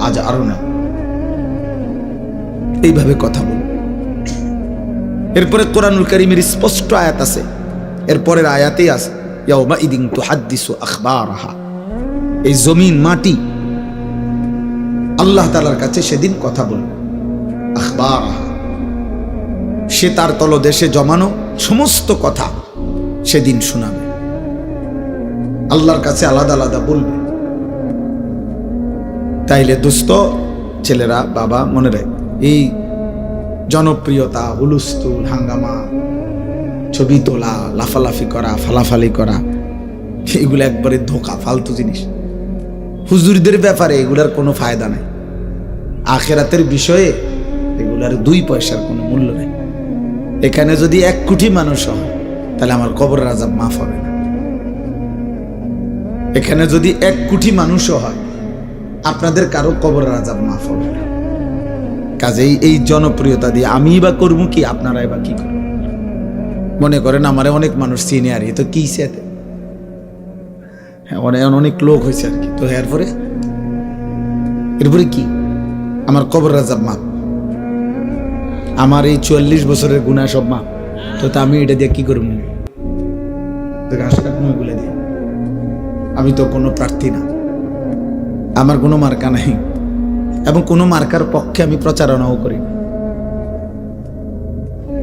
আজ আরো না। এইভাবে কথা বল। এরপরে কোরআনুল কারীমের স্পষ্ট আয়াত আছে, এরপরের আয়াতেই আছে, ইয়াউমাইদিন তুহাদ্দিসু আখবারাহা, এই জমিন মাটি আল্লাহ তাআলার কাছে সেদিন কথা বলবে, আখবারাহা, সে তার তলদেশে জমানো সমস্ত কথা সেদিন শোনাবে, আল্লাহর কাছে আলাদা আলাদা বলবে। তাইলে দোস্ত, ছেলেরা, বাবা, মনে রাখ, এই জনপ্রিয়তা, হুলুস্থুল, হাঙ্গামা, ছবি তোলা, লাফালাফি করা, ফালাফালি করা, এগুলো একবারে ধোঁকা, ফালতু জিনিস। হুজুরদের ব্যাপারে এগুলার কোনো ফায়দা নাই, আখেরাতের বিষয়ে এগুলার 2 পয়সার কোনো মূল্য নেই। এখানে যদি 1 কোটি মানুষ হয় তাহলে আমার কবরের আযাব মাফ হবে না। এখানে যদি 1 কোটি মানুষও হয়, আপনাদের কারো কবরের আযাব মাফ হবে না। কাজেই এই জনপ্রিয়তা দিয়ে আমি বা করবো কি, আপনারাই বা কি করবেন? মনে করেন আমারে অনেক মানুষ চিনে, আর এ তো কি সাথে, হ্যাঁ অনেক লোক হয়েছে আর কি, তো এরপরে কি আমার কবরের আযাব মাফ, আমার এই 44 বছরের গুনাহ সব মাফ, তো আমি এটা দিয়ে কি করবো? ঘাস কাটবো এগুলো দিয়ে? আমি তো কোনো প্রার্থী না, আমার কোনো মার্কা নাই, এবং কোনো মার্কার পক্ষে আমি প্রচারণাও করি না।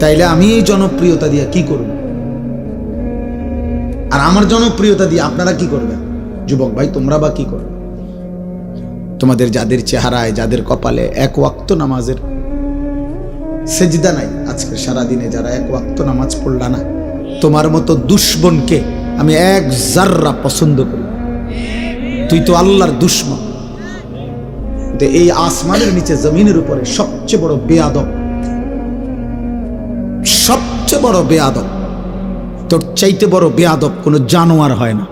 তাইলে আমি এই জনপ্রিয়তা দিয়ে কি করব? আর আমার জনপ্রিয়তা দিয়ে আপনারা কি করবেন? যুবক ভাই, তোমরা বা কি করবে? তোমাদের যাদের চেহারায়, যাদের কপালে 1 ওয়াক্ত নামাজের সেজদা নাই, আজকে সারাদিনে যারা 1 ওয়াক্ত নামাজ পড়লা না, তোমার মতো দুশ্মনকে আমি 1 জাররা পছন্দ করি। তুই তো আল্লাহর দুশ্মন। এই আসমানের নিচে, জমিনের উপরে সবচেয়ে বড় বেয়াদব, সবচেয়ে বড় বেয়াদব, তোর চাইতে বড় বেয়াদব কোন জানোয়ার হয় না।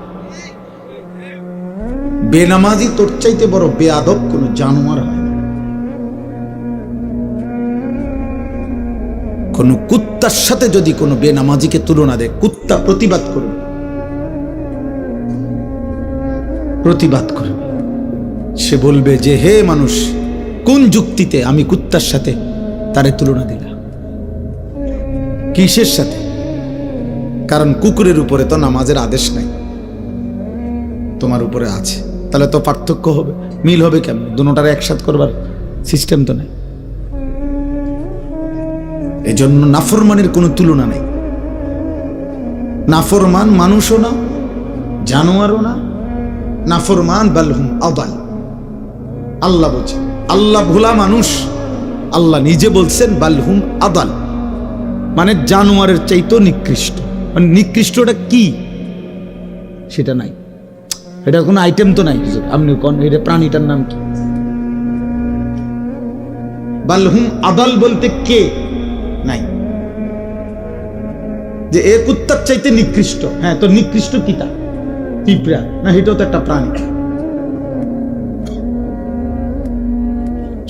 বেনামাজি তোর চাইতে বড় বেয়াদব কোন জানোয়ার হয় না। কোন কুত্তার সাথে যদি কোনো বেনামাজিকে তুলনা দেয়, কুত্তা প্রতিবাদ করবে, প্রতিবাদ করবে। সে বলবে যে, হে মানুষ, কোন যুক্তিতে আমি কুত্তার সাথে তারে তুলনা দিলাম? কিসের সাথে? কারণ কুকুরের উপরে তো নামাজের আদেশ নাই, তোমার উপরে আছে। তাহলে তো পার্থক্য হবে, মিল হবে কেমন? দুটোটারে একসাথে করবার সিস্টেম তো নাই। এই জন্য নাফরমানের কোনো তুলনা নেই। নাফরমান মানুষও না, জানোয়ারও না। নাফরমান বালহুম আদাল। আল্লাহ বলছেন, আল্লাহ ভোলা মানুষ, আল্লাহ নিজে বলছেন বালহুম আদাল, মানে জানোয়ারের চাইতেও নিকৃষ্ট। মানে নিকৃষ্টটা কি সেটা নাই, এটা কোনো আইটেম তো নাই। আপনি কোন এটা প্রাণীটার নাম কি? বালহুম আদাল বলতে কে নাই, যে এ কুত্তার চাইতে নিকৃষ্ট। হ্যাঁ, তো নিকৃষ্ট কি? তা পিঁপড়া না? এটাও তো একটা প্রাণী।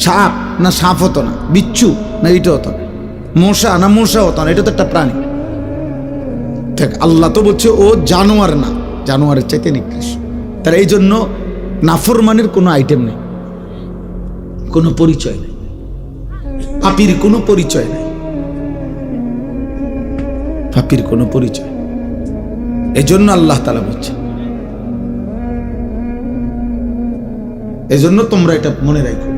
সাপ না? সাপ হতো না। বিচ্ছু না? এটা হতো না। মশা না? মশা হতো না। এটা তো একটা প্রাণী। দেখ, আল্লাহ তো বলছে ও জানোয়ার না, জানোয়ারের চাইতে নিকৃষ্ট। তার এই জন্য নাফরমানের কোনো আইটেম নেই, কোনো পরিচয় নেই, পাপীর কোনো পরিচয় নেই, পাপীর কোনো পরিচয়। এই জন্য আল্লাহ তাআলা বলছে, এই জন্য তোমরা এটা মনে রাখো।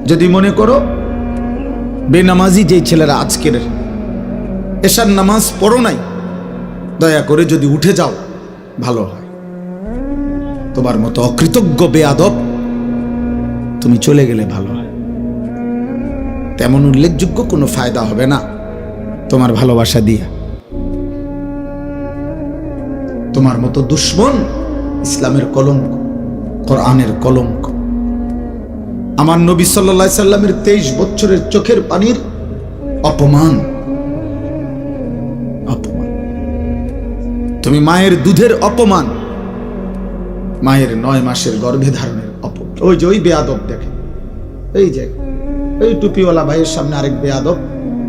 যদি মনে করো বেনামাজি যে ছেলেরা আজকের এশার নামাজ পড়ো নাই, দয়া করে যদি উঠে যাও ভালো হয়। তোমার মতো অকৃতজ্ঞ বেয়াদব তুমি চলে গেলে ভালো হয়। তেমন উল্লেখযোগ্য কোনো ফায়দা হবে না তোমার ভালোবাসা দিয়া। তোমার মতো দুশ্মন ইসলামের কলঙ্ক, কোরআনের কলঙ্ক। আমার নবী সাল্লাল্লাহু আলাইহি সাল্লামের 23 বছরের চোখের পানির অপমান। অপমান। তুমি মায়ের দুধের অপমান, মায়ের 9 মাসের গর্ভে ধারণের অপমান। ওই যে ওই বেয়াদব দেখে, এই যে এই টুপিওয়ালা ভাইয়ের সামনে আরেক বেয়াদব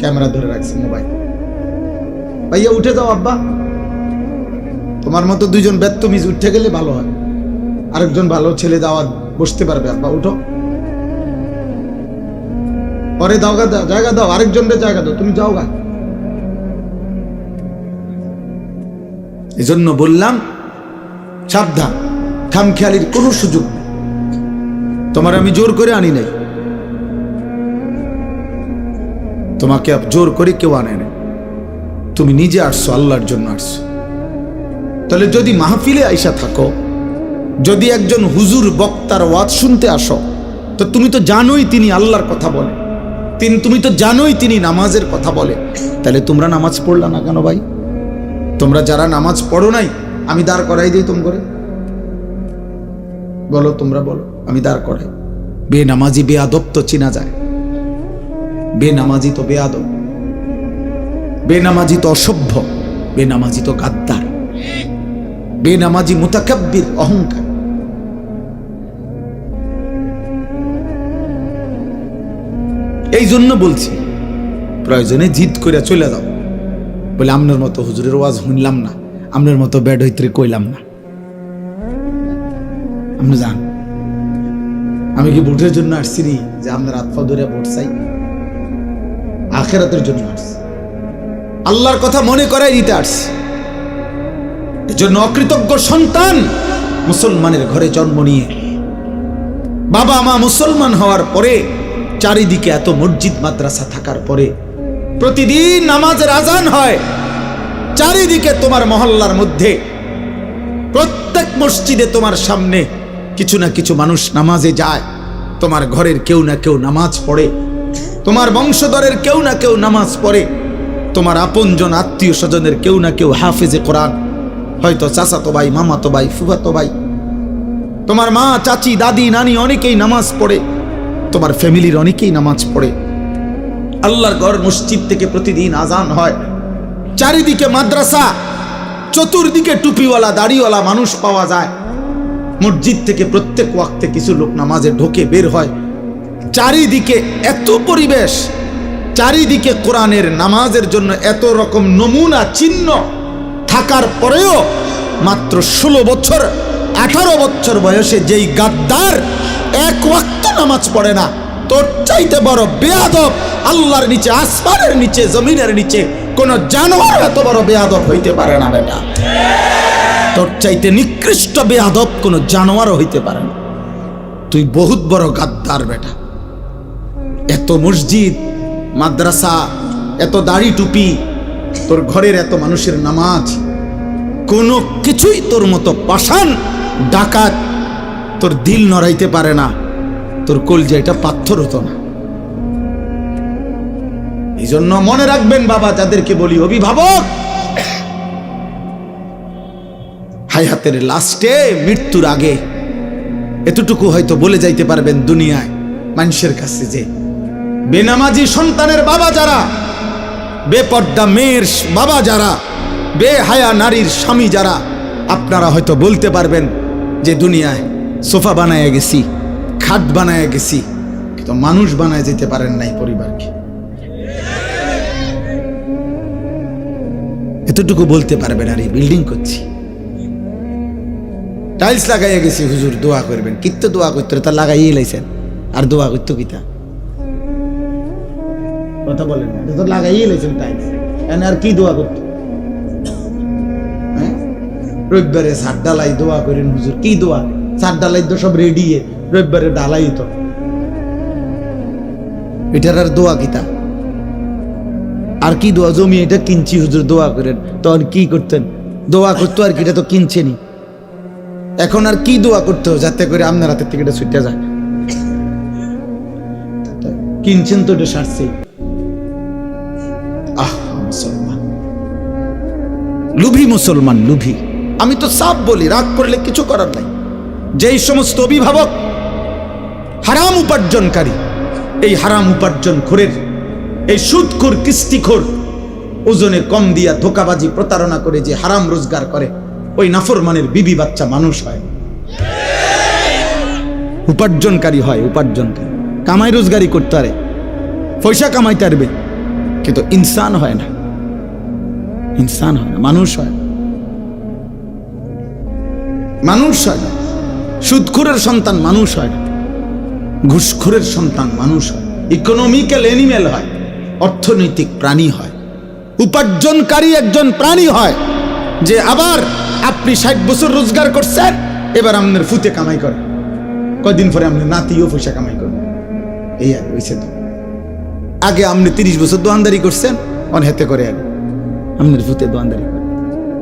ক্যামেরা ধরে রাখছে মোবাইল। ভাইয়া উঠে যাও আব্বা, তোমার মতো দুইজন বেত্তমিজ উঠে গেলে ভালো হয়, আরেকজন ভালো ছেলে যাওয়া বসতে পারবে। আব্বা উঠো, পরে দাও গা, জায়গা দাও, আরেকজনের জায়গা দাও, তুমি যাও গা। এজন্য বললাম সাবধান, খামখেয়ালির কোনো সুযোগ নেই। তোমার আমি জোর করে আনি নাই, তোমাকে জোর করে কেউ আনে নাই, তুমি নিজে আসছো, আল্লাহর জন্য আসছো। তাহলে যদি মাহফিলে আইসা থাকো, যদি একজন হুজুর বক্তার ওয়াজ শুনতে আসো, তো তুমি তো জানোই তিনি আল্লাহর কথা বলে, তুমি তো জানোই তিনি নামাজের কথা বলে, তাহলে তোমরা নামাজ পড়লা না কেন ভাই? তোমরা যারা নামাজ পড়ো নাই, আমি দাঁড় করাই দিই তোম করে, বলো, তোমরা বলো, আমি দাঁড় করাই। বেনামাজি বেয়াদব তো চিনা যায়, বেনামাজি তো বেয়াদব, বেনামাজি তো অসভ্য, বেনামাজি তো গাদ্দার, বেনামাজি মুতাকাব্বির, অহংকার। এই জন্য বলছি প্রয়োজনে জিদ করে চলে যাও, বলে আপনার মতো হুজুরের ওয়াজ শুনলাম না, আপনার মতো ব্যাড হইতে কইলাম না। আপনি জান আমি কি ভোটের জন্য আসছি নি যে আপনার আত্মা ধরে ভোট চাই? আখেরাতের জন্য আসছি, আল্লাহর কথা মনে করাই দিতে আসছি। এজন্য অকৃতজ্ঞ সন্তান মুসলমানের ঘরে জন্ম নিয়ে বাবা মা মুসলমান হওয়ার পরে, চারিদিকে এত মসজিদ মাদ্রাসা থাকার পরে, প্রতিদিন নামাজের আজান হয়, চারিদিকে তোমার মহল্লার মধ্যে প্রত্যেক মসজিদে তোমার সামনে কিছু না কিছু মানুষ নামাজে যায়, তোমার ঘরের কেউ না কেউ নামাজ পড়ে, তোমার বংশধরের কেউ না কেউ নামাজ পড়ে, তোমার আপনজন আত্মীয় স্বজনের কেউ না কেউ হাফেজে কোরআন, হয়তো চাচাতো ভাই, মামাতো ভাই, ফুফাতো ভাই, তোমার মা, চাচি, দাদি, নানি অনেকেই নামাজ পড়ে, তোমার ফ্যামিলির অনেকেই নামাজ পড়ে। আল্লাহর ঘর মসজিদ থেকে প্রতিদিন আজান হয়, চারিদিকে মাদ্রাসা, চতুর্দিকে টুপিওয়ালা দাড়িওয়ালা মানুষ পাওয়া যায়, মসজিদ থেকে প্রত্যেক ওয়াক্তে কিছু লোক নামাজে ঢোকে বের হয়, চারিদিকে এত পরিবেশ, চারিদিকে কোরআনের নামাজের জন্য এত রকম নমুনা চিহ্ন থাকার পরেও মাত্র 16 বছর 18 বছর বয়সে যেই গাদ্দার এক ওয়াক্ত নামাজ পড়ে না, তোর চাইতে বড় বেয়াদব আল্লাহর নিচে, আসমানের নিচে, জমিনের নিচে কোন জানোয়ার এত বড় বেয়াদব হইতে পারে না বেটা। তোর চাইতে নিকৃষ্ট বেয়াদব কোন জানোয়ারও হইতে পারে না। তুই বহুত বড় গাদ্দার বেটা। এত মসজিদ মাদ্রাসা, এত দাড়ি টুপি, তোর ঘরের এত মানুষের নামাজ, কোনো কিছুই তোর মতো পাষাণ ডাকাত তোর দিল নড়াইতে পারে না, তোর কলজাটা পাথর হতো না। এই জন্য মনে রাখবেন বাবা, যাদেরকে বলি অভিভাবক, হায়াতের লাস্টে, মৃত্যুর আগে এতটুকু হয়তো বলে যাইতে পারবেন দুনিয়ায় মানুষের কাছে যে বেনামাজি সন্তানের বাবা যারা, বেপর্দা মেয়ের বাবা যারা, বেহায়া নারীর স্বামী যারা, আপনারা হয়তো বলতে পারবেন যে দুনিয়ায় সোফা বানায় গেছি, খাট বানায় গেছি, কিন্তু মানুষ বানায় যেতে পারেন নাই পরিবারকে। এতটুকু বলতে পারবেন। আর এই বিল্ডিং করছি, টাইলস লাগাইয়া গেছি, হুজুর দোয়া করবেন, কিত্ত দোয়া করতে তা লাগাইয়ে লাইছেন, আর দোয়া করতো কিতা? কথা বলেন না, তো লাগাইয়ে লাইছেন টাইলস, আর কি দোয়া করতো? রবিবারে ছাদ ডালাই দোয়া করেন হুজুর, কি দোয়া? ছাদ ডালাই তো সব রেডি, রবিবারে ডালাই তো, এটার আর দোয়া কিতা? আর কি দোয়া? জমি এটা কিনছি হুজুর দোয়া করেন, তখন কি করতেন? দোয়া করতো আর কি, এটা তো কিনছেনি। এখন আর কি দোয়া করতে যাতে করে আপনার হাতের থেকে এটা ছুটে যায়? কিনছেন তো, এটা সারছে। মুসলমান লুভি, মুসলমান লুভি। আমি তো সাফ বলি, রাগ করলে কিছু করার নাই। যেই সমস্ত অভিভাবক হারাম উপার্জনকারী, এই হারাম উপার্জনখোরের, এই সুদখোর কিস্তিখোর, ওজনে কম দিয়া ধোকাবাজি প্রতারণা করে যে হারাম রোজগার করে, ওই নাফরমানের বিবি বাচ্চা মানুষ হয়, উপার্জনকারী হয়। উপার্জনকারী কামাই রোজগারি করতে পারে, পয়সা কামাইতে পারবে, কিন্তু ইনসান হয় না, ইনসান হয় না, মানুষ হয়, মানুষ হয় না। সুদখোরের সন্তান মানুষ হয় না, ঘুষখোরের সন্তান মানুষ হয়, ইকোনমিক্যাল অ্যানিমেল হয়, অর্থনৈতিক প্রাণী হয়। উপার্জনকারী একজন প্রাণী হয় যে আবার আপনি 60 বছর রোজগার করছেন, এবার আপনার ফুতে কামাই করে, কয়দিন পরে আপনি নাতিও পয়সা কামাই করবেন, এই আর হয়েছে। তো আগে আপনি 30 বছর দোয়ানদারি করছেন, অন হেতে করে আর আপনার ফুতে দোয়ানদারি করে।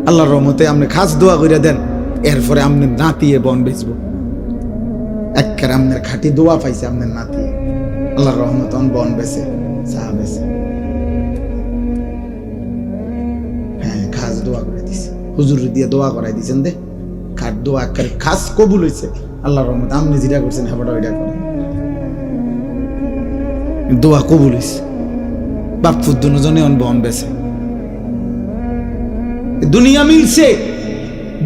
আল্লাহর রহমতে আপনি খাস দোয়া করে দেন, এরপরে আপনার নাতিয়ে বন বেচবো, একবার আপনার খাঁটি দোয়া পাইছে আপনার নাতি, আল্লাহর রহমত অন বন বেছে, চা বেছে, হ্যাঁ খাস দোয়া করে দিছে, হুজুর দিয়ে দোয়া করাই দিচ্ছেন, দে খাট দোয়া একবার খাস কবুল হয়েছে, আল্লাহর রহমত আপনি যেটা করছেন হেবাটা ওইটা করে দোয়া কবুল হয়েছে। বাপুর দুজনে অন বন বেছে, দুনিয়া মিলছে,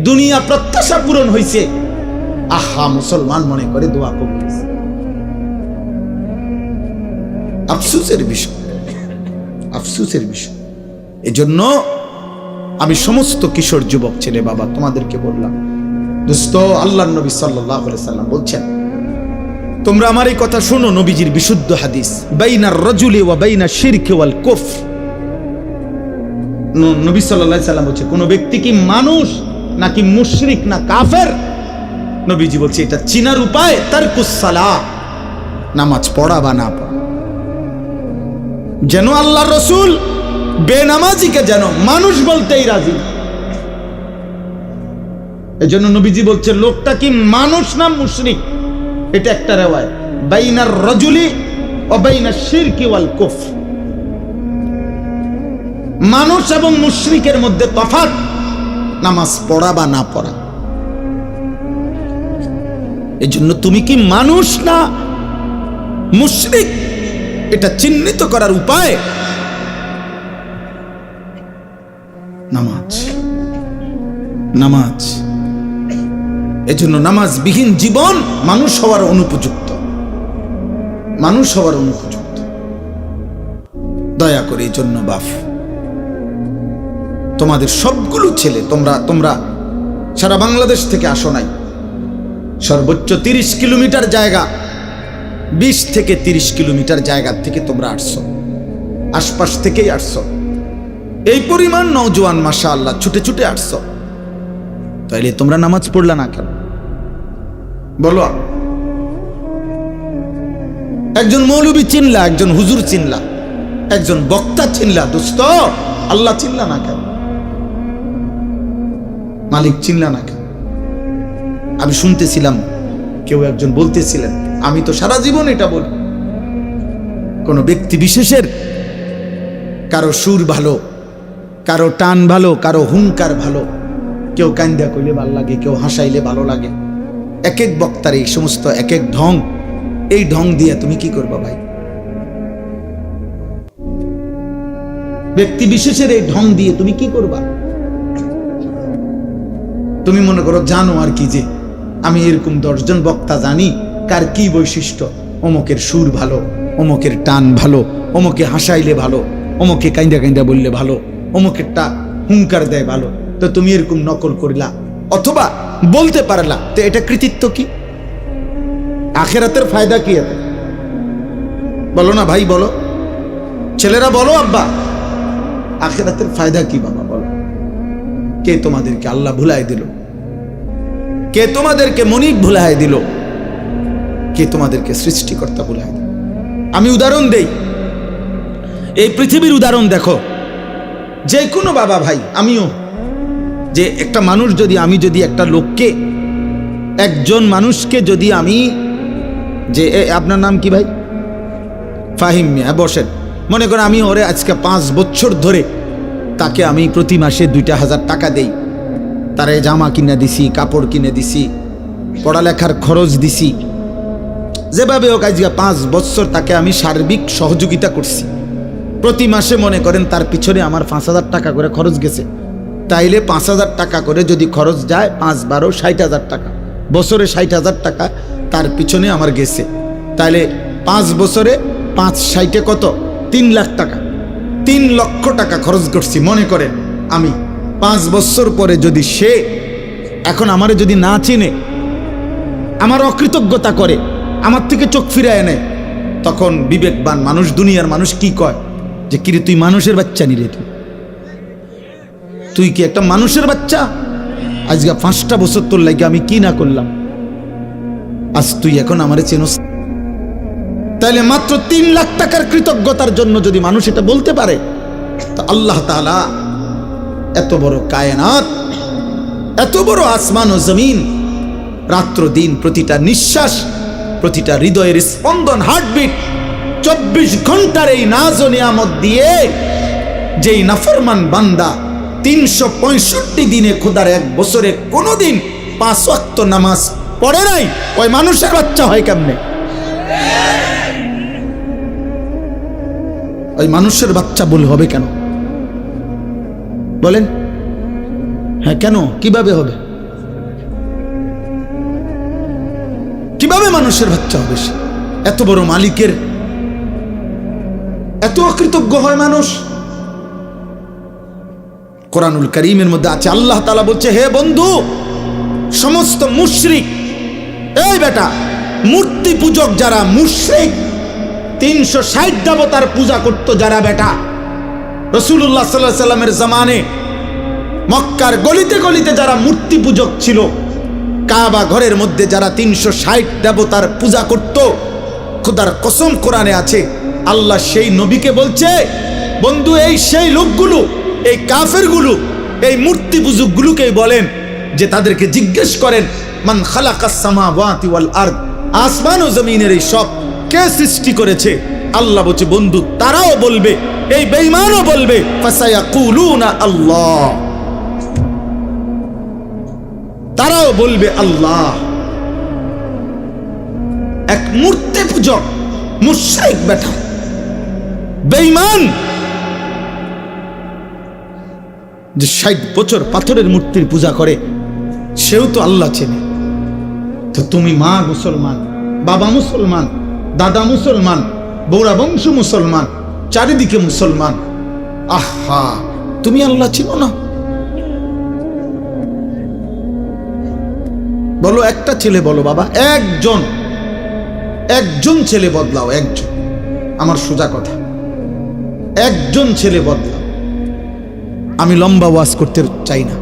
দুনিয়া প্রত্যাশা পূরণ হয়েছে, আহা মুসলমান মনে করে দোয়া কবুল হয়েছে। আফসোসের বিষয়, আফসোসের বিষয়। এজন্য আমি সমস্ত কিশোর যুবক ছেলে বাবা তোমাদেরকে বললাম, দোস্ত, আল্লাহর নবী সাল্লাল্লাহু আলাইহি সাল্লাম বলছেন, তোমরা আমার এই কথা শোনো, নবীজির বিশুদ্ধ হাদিস, বাইনার রাজুলি ওয়া বাইনা শিরকি ওয়াল কুফর। নবী সাল্লাল্লাহু আলাইহি সাল্লাম বলছে, কোন ব্যক্তি কি মানুষ নাকি মুশরিক না কাফের, নবীজি বলছে এটা চিনার উপায় তারকুস সালাহ, নামাজ পড়া বা না পড়া। যেন আল্লাহর রাসূল বেনামাজিকে যেন মানুষ বলতেই রাজি। এজন্য নবীজি বলছে লোকটা কি মানুষ না মুশরিক, এটা একটা রিওয়ায়াত, বাইনার রাজুলি ওয়া বাইনা শিরকি ওয়াল কুফর। মানুষ এবং মুশরিকের মধ্যে তফাৎ নামাজ পড়া বা না পড়া। এজন্য তুমি কি মানুষ না মুশরিক, এটা চিহ্নিত করার উপায় নামাজ, নামাজ। এজন্য নামাজবিহীন জীবন মানুষ হওয়ার অনুপযুক্ত, মানুষ হওয়ার অনুপযুক্ত। দয়া করে এই জন্য বাপ, তোমাদের সবগুলো ছেলে, তোমরা সারা বাংলাদেশ থেকে আসো নাই, সর্বোচ্চ 30 কিলোমিটার জায়গা, 20 থেকে 30 কিলোমিটার জায়গা থেকে তোমরা আসছো, আশপাশ থেকেই আসছো, এই পরিমাণ নওজোয়ান মাশাআল্লাহ ছুটে ছুটে আসছো, তাইলে তোমরা নামাজ পড়লা না কেন বলো? একজন মৌলবী চিনলা, একজন হুজুর চিনলা, একজন বক্তা চিনলা, দোস্ত আল্লাহ চিনলা না কেন? মালিক চিনলা না কেন? আমি শুনতেছিলাম কেউ একজন বলতেছিলেন, আমি তো সারা জীবন এটা বলি, কোন ব্যক্তি বিশেষের কারো সুর ভালো, কারো টান ভালো, কারো হুঙ্কার ভালো, কেউ কান্দা কইলে ভালো লাগে, কেউ হাসাইলে ভালো লাগে। এক এক বক্তার এই সমস্ত এক এক ঢং, এই ঢং দিয়ে তুমি কি করবা ভাই? ব্যক্তি বিশেষের এই ঢং দিয়ে তুমি কি করবা? তুমি মনে করো জানো আর কি, যে আমি এরকম 10 জন বক্তা জানি কার কি বৈশিষ্ট্য, অমুকের সুর ভালো, অমুকের টান ভালো, অমুকে হাসাইলে ভালো, অমুকে কাইন্দা কাইন্দা বললে ভালো, অমুকেরটা হুঙ্কার দেয় ভালো, তো তুমি এরকম নকল করিলা অথবা বলতে পারলা, তো এটা কৃতিত্ব কি? আখিরাতের ফায়দা কি এতে? বলো না ভাই, বলো, ছেলেরা বলো, আব্বা আখিরাতের ফায়দা কি বাবা বলো? কে তোমাদেরকে আল্লাহ ভুলাই দিল? কে তোমাদেরকে মনিব ভুলাই দিল? কে তোমাদেরকে সৃষ্টিকর্তা ভুলাই দিল? আমি উদাহরণ দেই, এই পৃথিবীর উদাহরণ দেখো, যে কোনো বাবা ভাই, আমিও, যে একটা মানুষ যদি, আমি যদি একটা লোককে, একজন মানুষকে যদি আমি, যে আপনার নাম কি ভাই? ফাহিম মিয়া, বসেন। মনে করেন আমি ওরে আজকে 5 বছর ধরে তাকে আমি প্রতি মাসে 2,000 টাকা দেই, তারে জামা কিনে দিছি, কাপড় কিনে দিছি, পড়ালেখার খরচ দিছি, যেভাবে হোক আজকে 5 বছর তাকে আমি সার্বিক সহযোগিতা করছি। প্রতি মাসে মনে করেন তার পিছনে আমার 5,000 টাকা করে খরচ গেছে। তাইলে 5,000 টাকা করে যদি খরচ যায়, 5 12 60,000 টাকা, বছরে 60,000 টাকা তার পিছনে আমার গেছে। তাইলে 5 বছরে 5 60 কত? 3 লাখ টাকা, 3 লক্ষ টাকা খরচ করছি। মনে করেন আমি 5 বছর পরে যদি সে এখন আমারে যদি না চিনে, আমার অকৃতজ্ঞতা করে, আমার থেকে চোখ ফিরায় নেয়, তখন বিবেকবান মানুষ, দুনিয়ার মানুষ কি কয়? যে কিরে তুই মানুষের বাচ্চা নি রে, তুই কি একটা মানুষের বাচ্চা? আজকে 5টা বছর তোর লাগে আমি কি না করলাম, আজ তুই এখন আমারে চেনস। তাইলে মাত্র 3 লাখ টাকার কৃতজ্ঞতার জন্য যদি মানুষ এটা বলতে পারে, তো আল্লাহ তাআলা এত বড় কায়নাত, এত বড় আসমান ও জমিন, রাত্র দিন প্রতিটা নিঃশ্বাস, প্রতিটা হৃদয়ের স্পন্দন, হার্টবিট, 24 ঘন্টার এই নাজ ও নিয়ামত দিয়ে যেই নাফরমান বান্দা 365 দিনে খোদার 1 বছরে কোনোদিন 5 ওয়াক্ত নামাজ পড়ে নাই, ওই মানুষের বাচ্চা হয় কেমনে? ওই মানুষের বাচ্চা বল হবে কেন বলেন? হ্যাঁ কেন? কিভাবে হবে? কিভাবে মানুষের বাচ্চা হবে? সে এত বড় মালিকের এত অকৃতজ্ঞ হয় মানুষ? কোরআনুল কারীমের মধ্যে আছে, আল্লাহ তাআলা বলছে, হে বন্ধু, সমস্ত মুশরিক, এই বেটা মূর্তি পূজক যারা মুশরিক, 360 দেবতার পূজা করত যারা, বেটা রাসূলুল্লাহ সাল্লাল্লাহু আলাইহি সাল্লামের জামানে মক্কার গলিতে গলিতে যারা মূর্তি পূজক ছিল, কাবা ঘরের মধ্যে যারা 360 দেবতার পূজা করত, খোদার কসম কোরআনে আছে, আল্লাহ সেই নবীকে বলছে, বন্ধু এই সেই লোকগুলো, এই কাফেরগুলো, এই মূর্তি পূজকগুলোকেই বলেন যে তাদেরকে জিজ্ঞেস করেন, মান খালাকাস সামাওয়াতি ওয়াল আরদ, আসমান ও জমিনের এই সব কে সৃষ্টি করেছে? আল্লাহ বলছে, বন্ধু তারাও বলবে, এই বেঈমানও বলবে, ফাসায়াকুলুনা আল্লাহ, তারাও বলবে আল্লাহ। এক মূর্তি পূজক মুশরিক বেটা, বেঈমান, যে 60 বছর পাথরের মূর্তির পূজা করে, সেও তো আল্লাহ চেনে। তো তুমি মা মুসলমান, বাবা মুসলমান, দাদা মুসলমান, বৌরা বংশ মুসলমান, চারিদিকে মুসলমান, আহা তুমি আল্লাহ চিনো না? বলো একটা ছেলে, বলো বাবা, একজন ছেলে বদলাও, একজন, আমার সোজা কথা, একজন ছেলে বদলাও। আমি লম্বা ওয়াজ করতে চাই না।